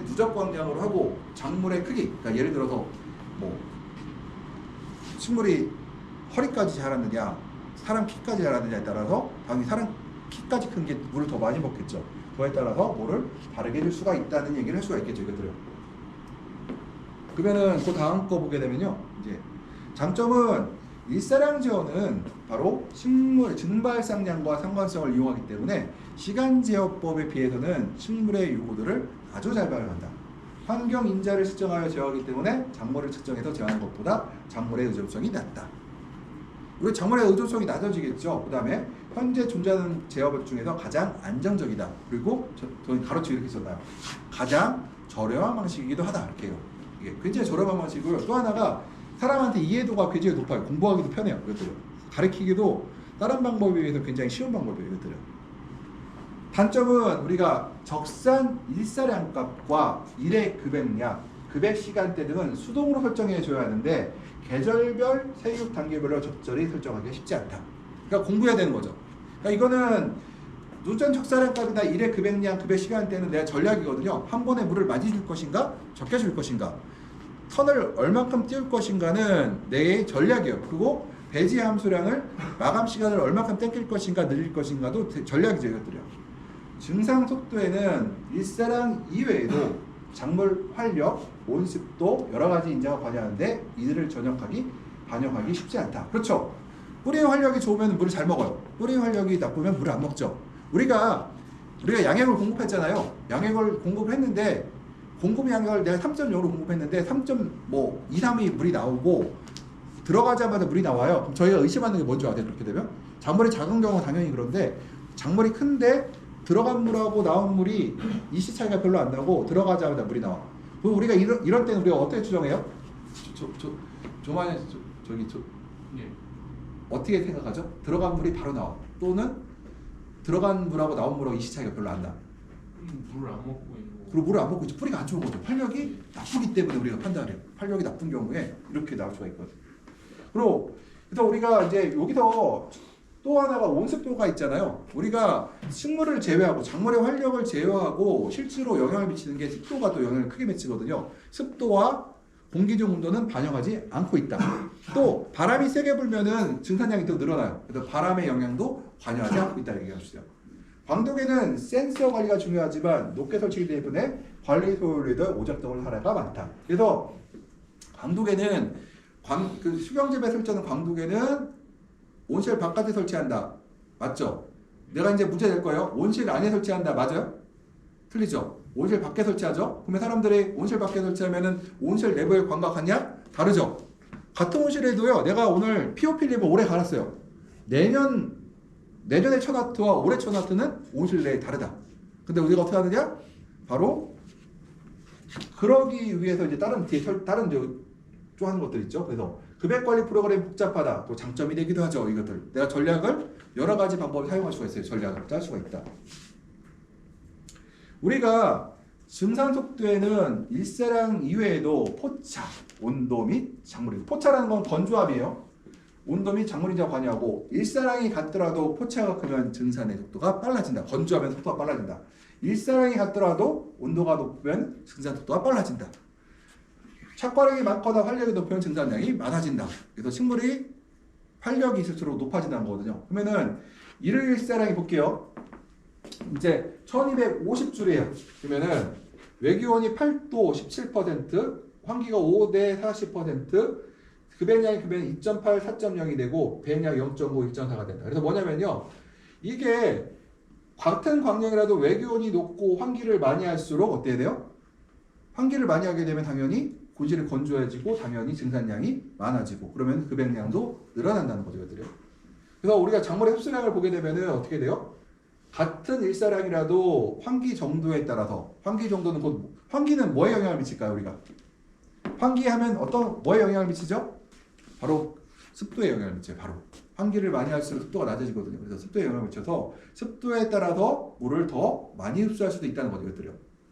누적 광량으로 하고 작물의 크기. 그러니까 예를 들어서 뭐 식물이 허리까지 자랐느냐, 사람 키까지 자랐느냐에 따라서 당연히 사람 키까지 큰 게 물을 더 많이 먹겠죠. 그거에 따라서 물을 다르게 줄 수가 있다는 얘기를 할 수가 있겠죠. 이것들은. 그러면은 그 다음 거 보게 되면요. 이제 장점은 일사량 제어는 바로 식물 증발상량과 상관성을 이용하기 때문에 시간 제어법에 비해서는 식물의 요구들을 아주 잘 반영한다. 환경 인자를 측정하여 제어하기 때문에 작물을 측정해서 제어하는 것보다 작물의 의존성이 낮다. 우리 작물의 의존성이 낮아지겠죠. 그 다음에 현재 존재하는 제어법 중에서 가장 안정적이다. 그리고 저는 가로치고 이렇게 썼나요? 가장 저렴한 방식이기도 하다. 이렇게 해요. 이게 굉장히 저렴한 방식이고요. 또 하나가 사람한테 이해도가 굉장히 높아요. 공부하기도 편해요. 이것들은. 가르치기도 다른 방법에 비해서 굉장히 쉬운 방법이에요. 이것들은. 단점은 우리가 적산 일사량 값과 일의 급액량, 급액 시간대 등은 수동으로 설정해 줘야 하는데 계절별 생육 단계별로 적절히 설정하기가 쉽지 않다. 그러니까 공부해야 되는 거죠. 그러니까 이거는 누전 적사량 값이나 일의 급액량, 급액 시간대는 내가 전략이거든요. 한 번에 물을 많이 줄 것인가, 적게 줄 것인가, 선을 얼만큼 띄울 것인가는 내 전략이에요. 그리고 배지 함수량을 마감 시간을 얼만큼 땡길 것인가, 늘릴 것인가도 전략이죠. 이것들이요. 증상 속도에는 일사량 이외에도 작물 활력, 온습도 여러 가지 인자가 관여하는데 이들을 반영하기 쉽지 않다. 그렇죠. 뿌리의 활력이 좋으면 물을 잘 먹어요. 뿌리의 활력이 나쁘면 물을 안 먹죠. 우리가 양액을 공급했잖아요. 양액을 공급했는데 공급 양액을 내가 3.0으로 공급했는데 3.2, 3이 물이 나오고 들어가자마자 물이 나와요. 그럼 저희가 의심하는 게 뭔지 아세요? 그렇게 되면 작물이 작은 경우는 당연히 그런데 작물이 큰데 들어간 물하고 나온 물이 이시 차이가 별로 안 나고 들어가자마자 물이 나와. 그럼 우리가 이런 때는 우리가 어떻게 추정해요? 예. 어떻게 생각하죠? 들어간 물이 바로 나와. 또는 들어간 물하고 나온 물하고 이시 차이가 별로 안 나. 물을 안 먹고 있는 거. 그리고 물을 안 먹고 있지. 뿌리가 안 좋은 거죠. 활력이 나쁘기 때문에 우리가 판단해요. 활력이 나쁜 경우에 이렇게 나올 수가 있거든. 그리고 그래서 우리가 이제 여기서 또 하나가 온습도가 있잖아요. 우리가 식물을 제외하고 작물의 활력을 제외하고 실제로 영향을 미치는 게 습도가 또 영향을 크게 미치거든요. 습도와 공기 중 온도는 반영하지 않고 있다. 또 바람이 세게 불면은 증산량이 더 늘어나요. 그래서 바람의 영향도 관여하지 않고 있다 얘기할 수 있어요. 광독에는 센서 관리가 중요하지만 높게 설치되기 때문에 관리 소요율도 오작동을 사례가 많다. 그래서 광독에는 수경재배 설치하는 광독에는 온실 바깥에 설치한다. 맞죠? 내가 이제 문제 될 거예요. 온실 안에 설치한다. 맞아요? 틀리죠? 온실 밖에 설치하죠? 그러면 사람들이 온실 밖에 설치하면은 온실 내부의 광과 같냐? 다르죠? 같은 온실에도요. 내가 오늘 피오필립을 오래 갈았어요. 내년에 쳐나트와 올해 쳐나트는 온실 내에 다르다. 근데 우리가 어떻게 하느냐? 바로 그러기 위해서 이제 다른 좀 하는 것들 있죠. 그래서 급액 관리 프로그램이 복잡하다. 또 장점이 되기도 하죠. 이것들. 내가 전략을 여러 가지 방법을 사용할 수가 있어요. 전략을 짤 수가 있다. 우리가 증산 속도에는 일사량 이외에도 포차, 온도 및 작물이. 포차라는 건 건조함이에요. 온도 및 작물이자 관여하고 일사량이 같더라도 포차가 크면 증산의 속도가 빨라진다. 건조하면 속도가 빨라진다. 일사량이 같더라도 온도가 높으면 증산 속도가 빨라진다. 착과량이 많거나 활력이 높으면 증산량이 많아진다. 그래서 식물이 활력이 있을수록 높아진다는 거거든요. 그러면은 일사량이 볼게요. 이제 1250줄이에요. 그러면은 외기온이 8도 17%, 환기가 5대 40%, 급액량이 그러면 2.8, 4.0이 되고 배액량 0.5, 1.4가 된다. 그래서 뭐냐면요. 이게 같은 광량이라도 외기온이 높고 환기를 많이 할수록 어때야 돼요? 환기를 많이 하게 되면 당연히 고질이 건조해지고 당연히 증산량이 많아지고 그러면 급액량도 늘어난다는 거죠. 그래서 우리가 작물의 흡수량을 보게 되면 어떻게 돼요? 같은 일사량이라도 환기 정도에 따라서 환기 정도는 곧 환기는 뭐에 영향을 미칠까요? 우리가 환기하면 뭐에 영향을 미치죠? 바로 습도에 영향을 미쳐요. 바로 환기를 많이 할수록 습도가 낮아지거든요. 그래서 습도에 영향을 미쳐서 습도에 따라서 물을 더 많이 흡수할 수도 있다는 거죠.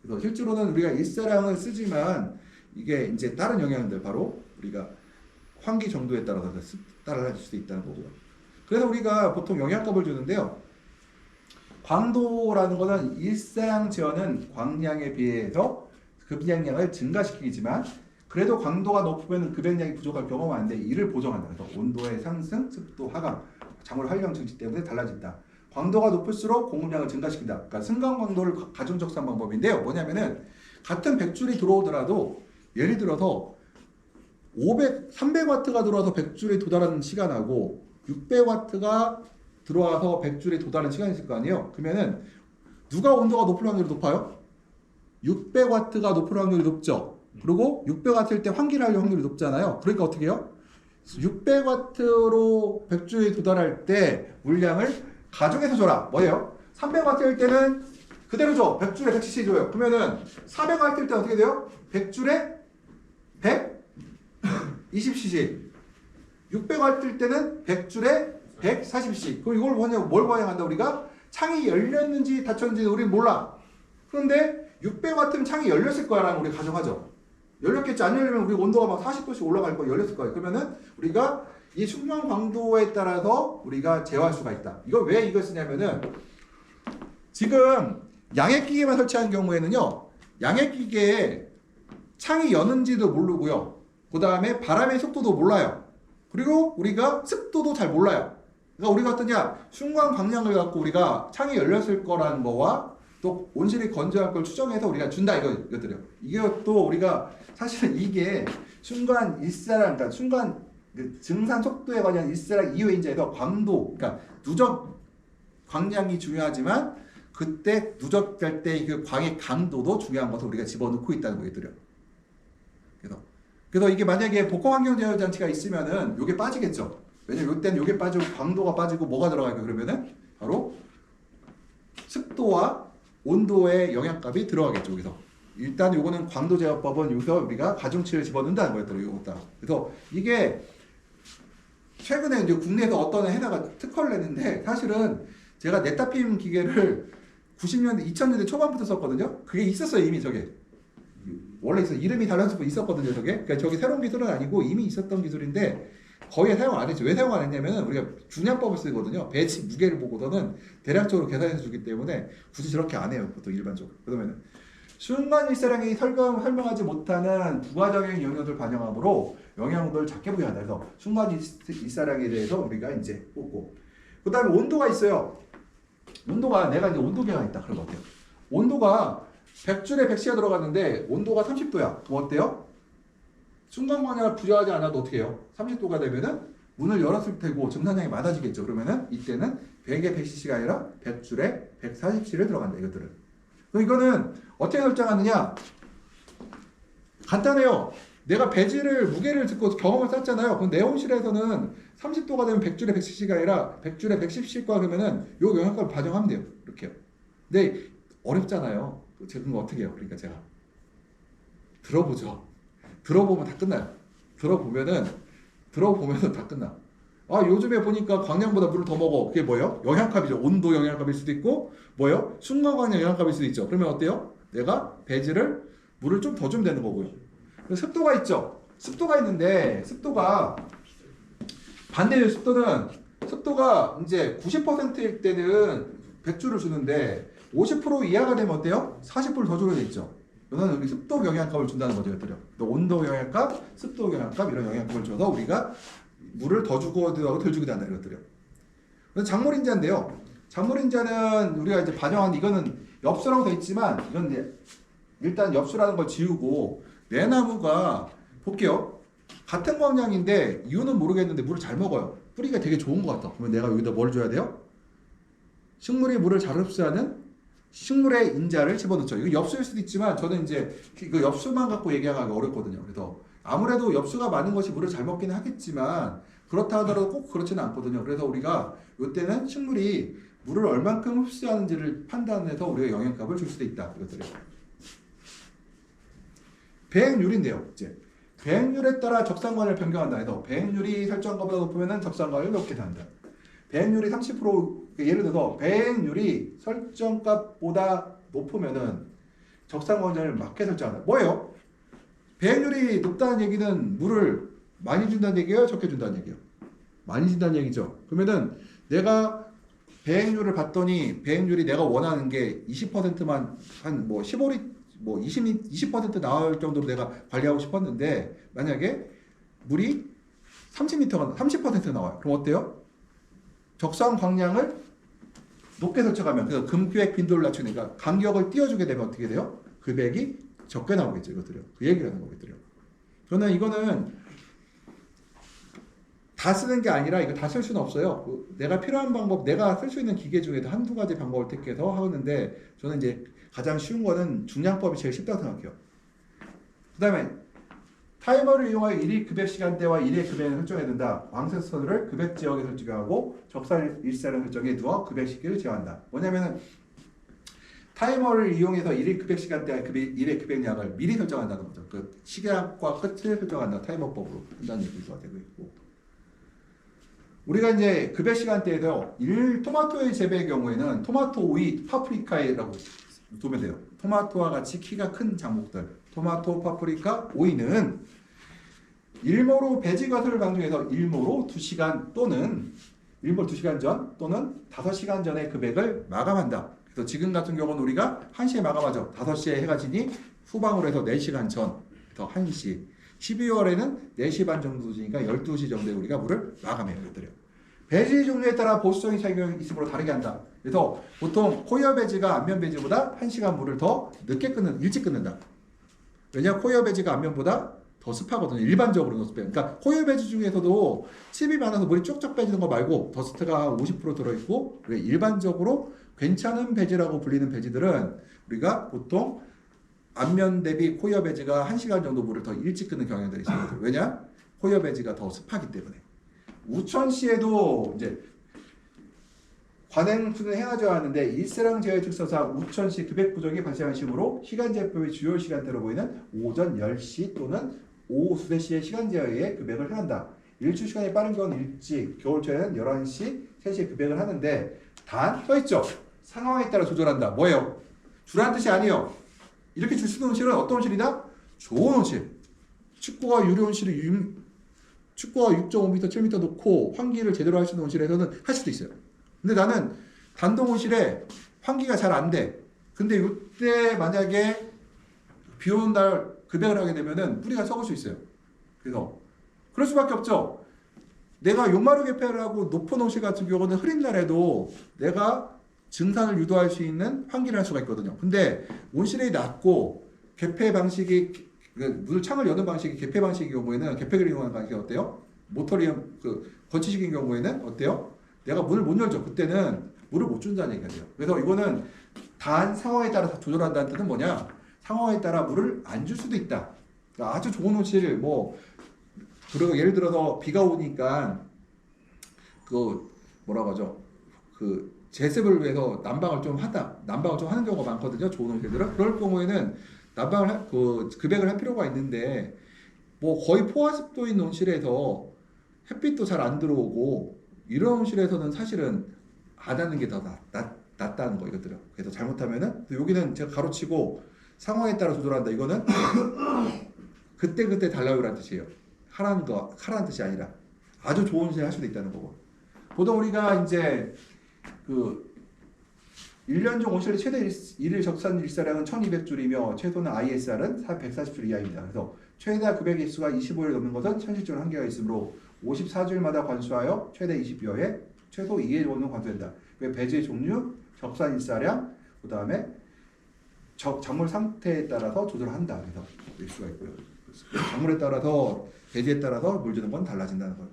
그래서 실제로는 우리가 일사량을 쓰지만 이게 이제 다른 영향들 바로 우리가 환기 정도에 따라서 따라갈 수도 있다는 거고요. 그래서 우리가 보통 영양값을 주는데요. 광도라는 것은 일사량 제어는 광량에 비해서 급액량을 증가시키지만 그래도 광도가 높으면 급액량이 부족할 경우가 많은데 이를 보정한다. 그래서 온도의 상승, 습도 하강, 작물 활력 증지 때문에 달라진다. 광도가 높을수록 공급량을 증가시킨다. 그러니까 승강 광도를 가중적산 방법인데요. 뭐냐면은 같은 100줄이 들어오더라도 예를 들어서 300W가 들어와서 100줄이 도달하는 시간하고 600W가 들어와서 100줄이 도달하는 시간이 있을 거 아니에요. 그러면은 누가 온도가 높을 확률이 높아요? 600W가 높을 확률이 높죠. 그리고 600W일 때 환기를 할 확률이 높잖아요. 그러니까 어떻게 해요? 600W로 100줄이 도달할 때 물량을 가중해서 줘라. 뭐예요? 300W일 때는 그대로 줘. 100줄에 100cc 줘요. 그러면은 400W일 때 어떻게 돼요? 100줄에 120cc. 600W일 때는 100줄에 140cc. 그럼 이걸 뭘 반영한다 우리가? 창이 열렸는지 닫혔는지 우리는 몰라. 그런데 600W면 창이 열렸을 거야라는 우리 가정하죠. 열렸겠지. 안 열리면 우리 온도가 막 40도씩 올라갈 거야. 열렸을 거예요. 그러면은 우리가 이 숙명 광도에 따라서 우리가 제어할 수가 있다. 이거 왜 이걸 쓰냐면은 지금 양액기계만 설치한 경우에는요. 양액기계에 창이 여는지도 모르고요. 그 다음에 바람의 속도도 몰라요. 그리고 우리가 습도도 잘 몰라요. 그러니까 우리가 어떠냐? 순간 광량을 갖고 우리가 창이 열렸을 거라는 거와 또 온실이 건조할 걸 추정해서 우리가 준다 이것들이요. 이것도 우리가 사실은 이게 순간 일사량, 그러니까 순간 증산 속도에 관한 일사량 이외의 인자에서 광도, 그러니까 누적 광량이 중요하지만 그때 누적될 때 그 광의 강도도 중요한 것을 우리가 집어넣고 있다는 거겠더래요. 그래서 그래서 이게 만약에 복합 환경 제어 장치가 있으면은 요게 빠지겠죠. 왜냐면 요때는 요게 빠지고 광도가 빠지고 뭐가 들어갈까 그러면은 바로 습도와 온도의 영향값이 들어가겠죠. 여기서 일단 요거는 광도 제어법은 여기서 우리가 가중치를 집어넣는다는 거였더라고요. 요거다. 그래서 이게 최근에 이제 국내에서 어떤 회사가 특허를 냈는데 사실은 제가 네타핌 기계를 90년대, 2000년대 초반부터 썼거든요. 그게 있었어요, 이미 저게. 원래 있어 이름이 달라서 있었거든요, 저게. 그러니까 저게 새로운 기술은 아니고 이미 있었던 기술인데 거의 사용 안 했죠. 왜 사용 안 했냐면은 우리가 중량법을 쓰거든요. 배지 무게를 보고서는 대략적으로 계산해서 주기 때문에 굳이 저렇게 안 해요, 보통 일반적으로. 그러면은 순간 일사량이 설명하지 못하는 부가적인 영역을 반영하므로 영향을 작게 부여한다. 그래서 순간 일사량에 대해서 우리가 이제 뽑고, 그 다음에 온도가 있어요. 온도가 내가 이제 온도계가 있다. 그럼 어때요? 온도가 100줄에 100시가 들어갔는데 온도가 30도야. 그럼 어때요? 순간 광량을 부여하지 않아도 어떻게 해요? 30도가 되면은 문을 열었을 테고 증산량이 많아지겠죠. 그러면은 이때는 100에 100cc가 아니라 100줄에 140cc를 들어간다. 이것들은. 그럼 이거는 어떻게 설정하느냐? 간단해요. 내가 배지를 무게를 듣고 경험을 쌓잖아요. 그럼 네온실에서는 30도가 되면 100줄에 100cc가 아니라 100줄에 110cc가 그러면은 요 영향값을 반영하면 돼요. 이렇게요. 근데 어렵잖아요. 제가 어떻게 해요? 그러니까 제가 들어보죠. 들어보면 다 끝나요. 들어보면은 다 끝나. 아, 요즘에 보니까 광량보다 물을 더 먹어. 그게 뭐예요? 영향값이죠. 온도 영향값일 수도 있고, 뭐예요? 순간 광량 영향값일 수도 있죠. 그러면 어때요? 내가 배지를 물을 좀 더 주면 되는 거고요. 습도가 있죠. 습도가 있는데 습도가 반대로 습도가 이제 90%일 때는 100주를 주는데 50% 이하가 되면 어때요? 40%를 더 줘야 되죠. 이거는 여기 습도 영향값을 준다는 거죠. 온도 영향값, 습도 영향값 이런 영향값을 줘서 우리가 물을 더 주고도 하고 덜 주기도 한다 이것들이요. 작물인자인데요. 작물인자는 우리가 이제 반영한 이거는 엽수라고 되어 있지만 이건 이제 일단 엽수라는 걸 지우고 내 나무가 볼게요. 같은 광량인데 이유는 모르겠는데 물을 잘 먹어요. 뿌리가 되게 좋은 것 같다. 그러면 내가 여기다 뭘 줘야 돼요? 식물이 물을 잘 흡수하는 식물의 인자를 집어넣죠. 이거 엽수일 수도 있지만 저는 이제 그 엽수만 갖고 얘기하기가 어렵거든요. 그래서 아무래도 엽수가 많은 것이 물을 잘 먹기는 하겠지만 그렇다 하더라도 꼭 그렇지는 않거든요. 그래서 우리가 이때는 식물이 물을 얼만큼 흡수하는지를 판단해서 우리가 영양값을 줄 수도 있다. 이것들이 배행률인데요. 이제 배행률에 따라 적산관을 변경한다 해서 배행률이 설정값보다 높으면 적산관을 높게 한다. 배행률이 30% 예를 들어서 배행률이 설정값보다 높으면은 적산관을 맞게 설정한다. 뭐예요? 배행률이 높다는 얘기는 물을 많이 준다는 얘기예요? 적게 준다는 얘기예요? 많이 준다는 얘기죠. 그러면은 내가 배행률을 봤더니 배행률이 내가 원하는 게 20%만 한 뭐 15리 뭐 20% 나올 정도로 내가 관리하고 싶었는데 만약에 물이 30m가 30% 나와요. 그럼 어때요? 적산 광량을 높게 설정하면 그래서 금기획 빈도를 낮추니까 간격을 띄워주게 되면 어떻게 돼요? 금액이 적게 나오겠죠. 이것들이요. 그 얘기를 하는 거겠더요. 저는 이거는 다 쓰는 게 아니라 이거 다 쓸 수는 없어요. 내가 필요한 방법, 내가 쓸 수 있는 기계 중에도 한두 가지 방법을 택해서 하는데 저는 이제 가장 쉬운 거는 중량법이 제일 쉽다고 생각해요. 그 다음에 타이머를 이용하여 1일 급액 시간대와 1일 급액을 설정해야 된다. 광센서를 급액 지역에 설정하고 적산 일사를 설정해 두어 급액 시기를 제어한다. 뭐냐면은 타이머를 이용해서 1일 급액 시간대와 1일 급액량을 미리 설정한다는 거죠. 그 시작과 끝을 설정한다. 타이머법으로 한다는 얘기가 되고 있고. 우리가 이제 급액 시간대에서 토마토의 재배의 경우에는 토마토, 오이, 파프리카라고 두면 돼요. 토마토와 같이 키가 큰 작목들, 토마토, 파프리카, 오이는 일모로 배지과수를 방송해서 일모로 2시간 또는 일몰 2시간 전 또는 5시간 전에 급액을 마감한다. 그래서 지금 같은 경우는 우리가 1시에 마감하죠. 5시에 해가 지니 후방으로 해서 4시간 전, 그래서 1시. 12월에는 4시 반 정도 지니까 12시 정도에 우리가 물을 마감해요. 이것들이요. 배지 종류에 따라 보수적인 차이가 있으므로 다르게 한다. 그래서 보통 코이어 배지가 안면 배지보다 1시간 물을 더 일찍 끊는다. 왜냐하면 코이어 배지가 안면보다 더 습하거든요. 일반적으로는 그러니까 코이어 배지 중에서도 칩이 많아서 물이 쭉쭉 빼지는 거 말고 더스트가 50% 들어있고 일반적으로 괜찮은 배지라고 불리는 배지들은 우리가 보통 앞면 대비 코이어 배지가 1시간 정도 물을 더 일찍 끄는 경향들이 있습니다. 왜냐? 코이어 배지가 더 습하기 때문에. 우천시에도 이제 관행수는 해야죠 하는데 일사량 제외 특성상 우천시 급액 부족이 발생한 시므로 시간제법의 주요 시간대로 보이는 오전 10시 또는 오후 수대 시의 시간제어에 급액을 행한다. 일출 시간이 빠른 경우는 일찍, 겨울철에는 11시, 3시에 급액을 하는데 단 써있죠. 상황에 따라 조절한다. 뭐예요? 주라는 뜻이 아니에요. 이렇게 줄 수 있는 온실은 어떤 온실이다? 좋은 온실. 축구와 유리 온실을 축구와 6.5m, 7m 놓고 환기를 제대로 할 수 있는 온실에서는 할 수도 있어요. 근데 나는 단독 온실에 환기가 잘 안 돼. 근데 이때 만약에 비 오는 날 급액을 하게 되면은 뿌리가 썩을 수 있어요. 그래서 그럴 수밖에 없죠. 내가 용마루 개폐를 하고 높은 온실 같은 경우는 흐린 날에도 내가 증산을 유도할 수 있는 환기를 할 수가 있거든요. 근데 온실이 낮고 개폐 방식이 물 창을 여는 방식이 개폐 방식의 경우에는 개폐를 이용하는 방식이 어때요? 모터리움 건치식인 경우에는 어때요? 내가 문을 못 열죠. 그때는 물을 못 준다는 얘기가 돼요. 그래서 이거는 단 상황에 따라 조절한다는 뜻은 뭐냐? 상황에 따라 물을 안 줄 수도 있다. 그러니까 아주 좋은 온실 그리고 예를 들어서 비가 오니까 뭐라고 하죠? 제습을 위해서 난방을 좀 하는 경우가 많거든요. 좋은 온실들은. 그럴 경우에는 급액을 할 필요가 있는데 뭐 거의 포화습도 있는 온실에서 햇빛도 잘 안 들어오고 이런 온실에서는 사실은 안 하는 게 더 낫다는 거 이것들은. 그래서 잘못하면은 여기는 제가 가로치고 상황에 따라 조절한다. 이거는 그때 달라요라는 뜻이에요. 하라는 뜻이 아니라 아주 좋은 온실 할 수도 있다는 거고. 보통 우리가 이제 1년 중 온실의 최대 일일 적산 일사량은 1200줄이며 최소는 ISR은 140줄 이하입니다. 그래서 최다 급액 일수가 25일 넘는 것은 현실적으로 한계가 있으므로 54주일마다 관수하여 최대 20여회, 최소 2회 정도는 관수된다. 배지의 종류, 적산 일사량, 그 다음에 작물 상태에 따라서 조절한다. 그래서 일수가 있고요. 작물에 따라서 배지에 따라서 물 주는 건 달라진다는 거예요.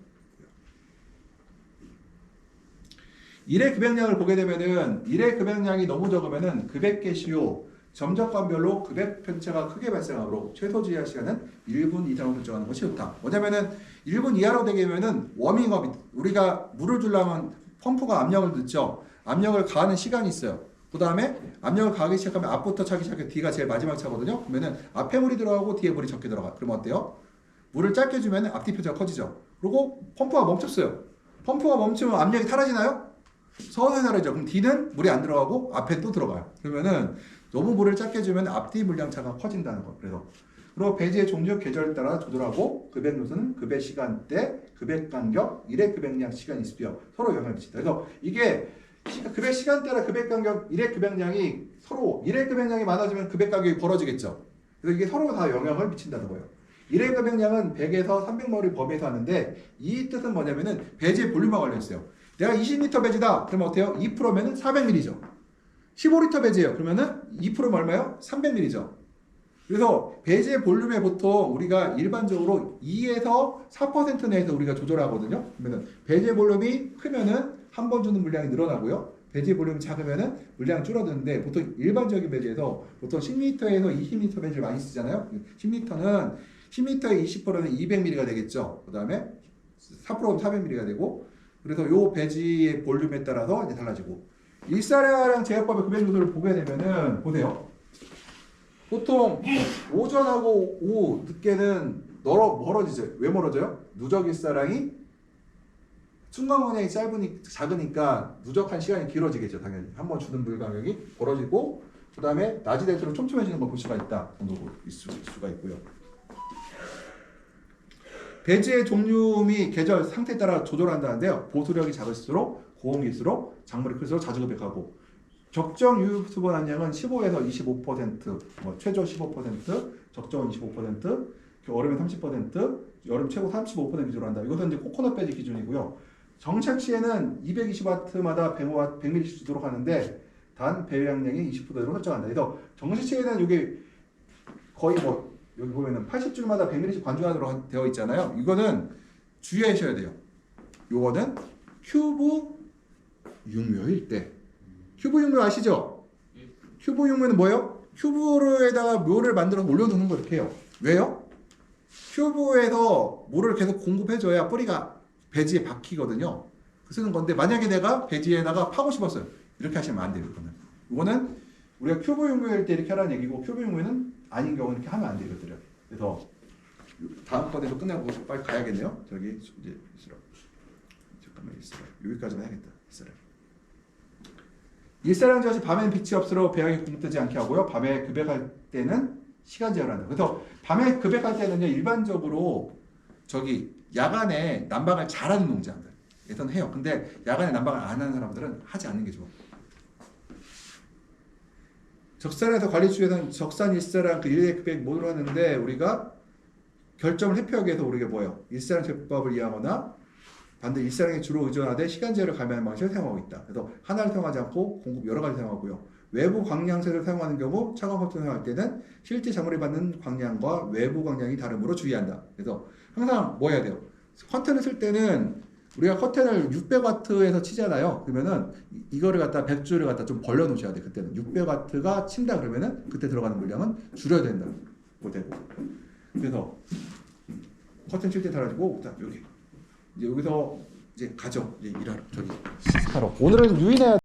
일의 급액량을 보게 되면은 일의 급액량이 너무 적으면은 급액 개시요 점적관별로 급액 편차가 크게 발생하므로 최소 지하 시간은 1분 이상으로 설정하는 것이 좋다. 뭐냐면은 1분 이하로 되게 되면은 워밍업 우리가 물을 주려면 펌프가 압력을 넣죠. 압력을 가하는 시간이 있어요. 그 다음에 압력을 가하기 시작하면 앞부터 차기 시작해 뒤가 제일 마지막 차거든요. 그러면은 앞에 물이 들어가고 뒤에 물이 적게 들어가. 그러면 어때요? 물을 짧게 주면 앞뒤 편차가 커지죠. 그리고 펌프가 멈췄어요. 펌프가 멈추면 압력이 사라지나요? 서서히 사라지죠. 그럼 뒤는 물이 안 들어가고 앞에 또 들어가요. 그러면은 너무 물을 작게 주면 앞뒤 물량 차가 커진다는 거. 그리고 배지의 종류, 계절에 따라 조절하고 급액 요소는 급액 시간대, 급액 간격, 일의 급액량 시간이 있으며 서로 영향을 미친다. 그래서 이게 급액 시간대랑 급액 간격, 일의 급액량이 서로 일의 급액량이 많아지면 급액 가격이 벌어지겠죠. 그래서 이게 서로 다 영향을 미친다는 거예요. 일의 급액량은 100에서 300머리 범위에서 하는데 이 뜻은 뭐냐면은 배지의 볼륨과 관련 있어요. 내가 20리터 배지다. 그러면 어때요? 2%면은 400ml죠. 15리터 배지예요. 그러면은 2%면 얼마요? 300ml죠. 그래서 배지의 볼륨에 보통 우리가 일반적으로 2에서 4% 내에서 우리가 조절하거든요. 그러면은 배지의 볼륨이 크면은 한 번 주는 물량이 늘어나고요. 배지의 볼륨이 작으면은 물량이 줄어드는데 보통 일반적인 배지에서 보통 10리터에서 20리터 배지를 많이 쓰잖아요. 10리터에 20%는 200ml가 되겠죠. 그 다음에 4%는 400ml가 되고 그래서 요 배지의 볼륨에 따라서 이제 달라지고 일사량 제어법의 급액 요소를 보게 되면은 보세요. 보통 오전하고 오후 늦게는 멀어지죠. 왜 멀어져요? 누적 일사량이 순간 원량이 작으니까 누적한 시간이 길어지겠죠. 당연히 한번 주는 물 간격이 벌어지고 그 다음에 낮이 될수록 촘촘해지는 걸 볼 수가 있다. 정도로 수가 있고요. 배지의 종류 및 계절 상태에 따라 조절한다는데요. 보수력이 작을수록 고온일수록 작물이 클수록 자주 급액하고 적정 유효수분 함량은 15에서 25%, 최저 15%, 적정은 25%, 얼음은 30%, 여름 최고 35% 기준으로 한다. 이것은 이제 코코넛 배지 기준이고요. 정착 시에는 220W마다 100ml 주도록 하는데 단 배양량이 20%로 설정한다. 그래서 정식 시에는 이게 거의 여기 보면은 80줄마다 100ml씩 관주하도록 되어 있잖아요. 이거는 주의하셔야 돼요. 요거는 큐브 육묘일 때. 큐브 육묘 아시죠? 큐브 육묘는 뭐예요? 큐브에다가 묘를 만들어서 올려놓는 거 이렇게 해요. 왜요? 큐브에서 물을 계속 공급해줘야 뿌리가 배지에 박히거든요. 쓰는 건데 만약에 내가 배지에다가 파고 싶었어요. 이렇게 하시면 안 돼요. 이거는 우리가 큐브 융무일 때 이렇게 하라는 얘기고 큐브 융무는 아닌 경우는 이렇게 하면 안 되거든요. 그래서 다음 번에도 끝내고 빨리 가야겠네요. 저기 이제 잠깐만 여기까지만 해야겠다. 일사량지wat이 밤엔 빛이 없으러 배양이 공급되지 않게 하고요. 밤에 급액할 때는 시간 제한을 한다. 그래서 밤에 급액할 때는요. 일반적으로 저기 야간에 난방을 잘하는 농장들에서는 해요. 근데 야간에 난방을 안 하는 사람들은 하지 않는 게 좋아. 적산에서 관리주에서는 적산 일사량 그 일회 급액 모두로 하는데 우리가 결정을 회피하기 위해서 우리가 뭐예요? 일사량 제법을 이해하거나 반대 일사량에 주로 의존하되 시간제를 감면하는 방식을 사용하고 있다. 그래서 하나를 사용하지 않고 공급 여러 가지 사용하고요. 외부 광량세를 사용하는 경우 차광 커튼을 사용할 때는 실제 작물이 받는 광량과 외부 광량이 다름으로 주의한다. 그래서 항상 뭐 해야 돼요? 커튼을 쓸 때는 우리가 커튼을 600W에서 치잖아요. 그러면은 이거를 갖다 100주를 갖다 좀 벌려 놓으셔야 돼. 그때는 600W가 친다 그러면은 그때 들어가는 물량은 줄여야 된다. 되고. 그래서 커튼 칠 때 달아주고 자 여기 이제 여기서 이제 가죠. 이제 일하러 저기 시식하러. 오늘은 유인해야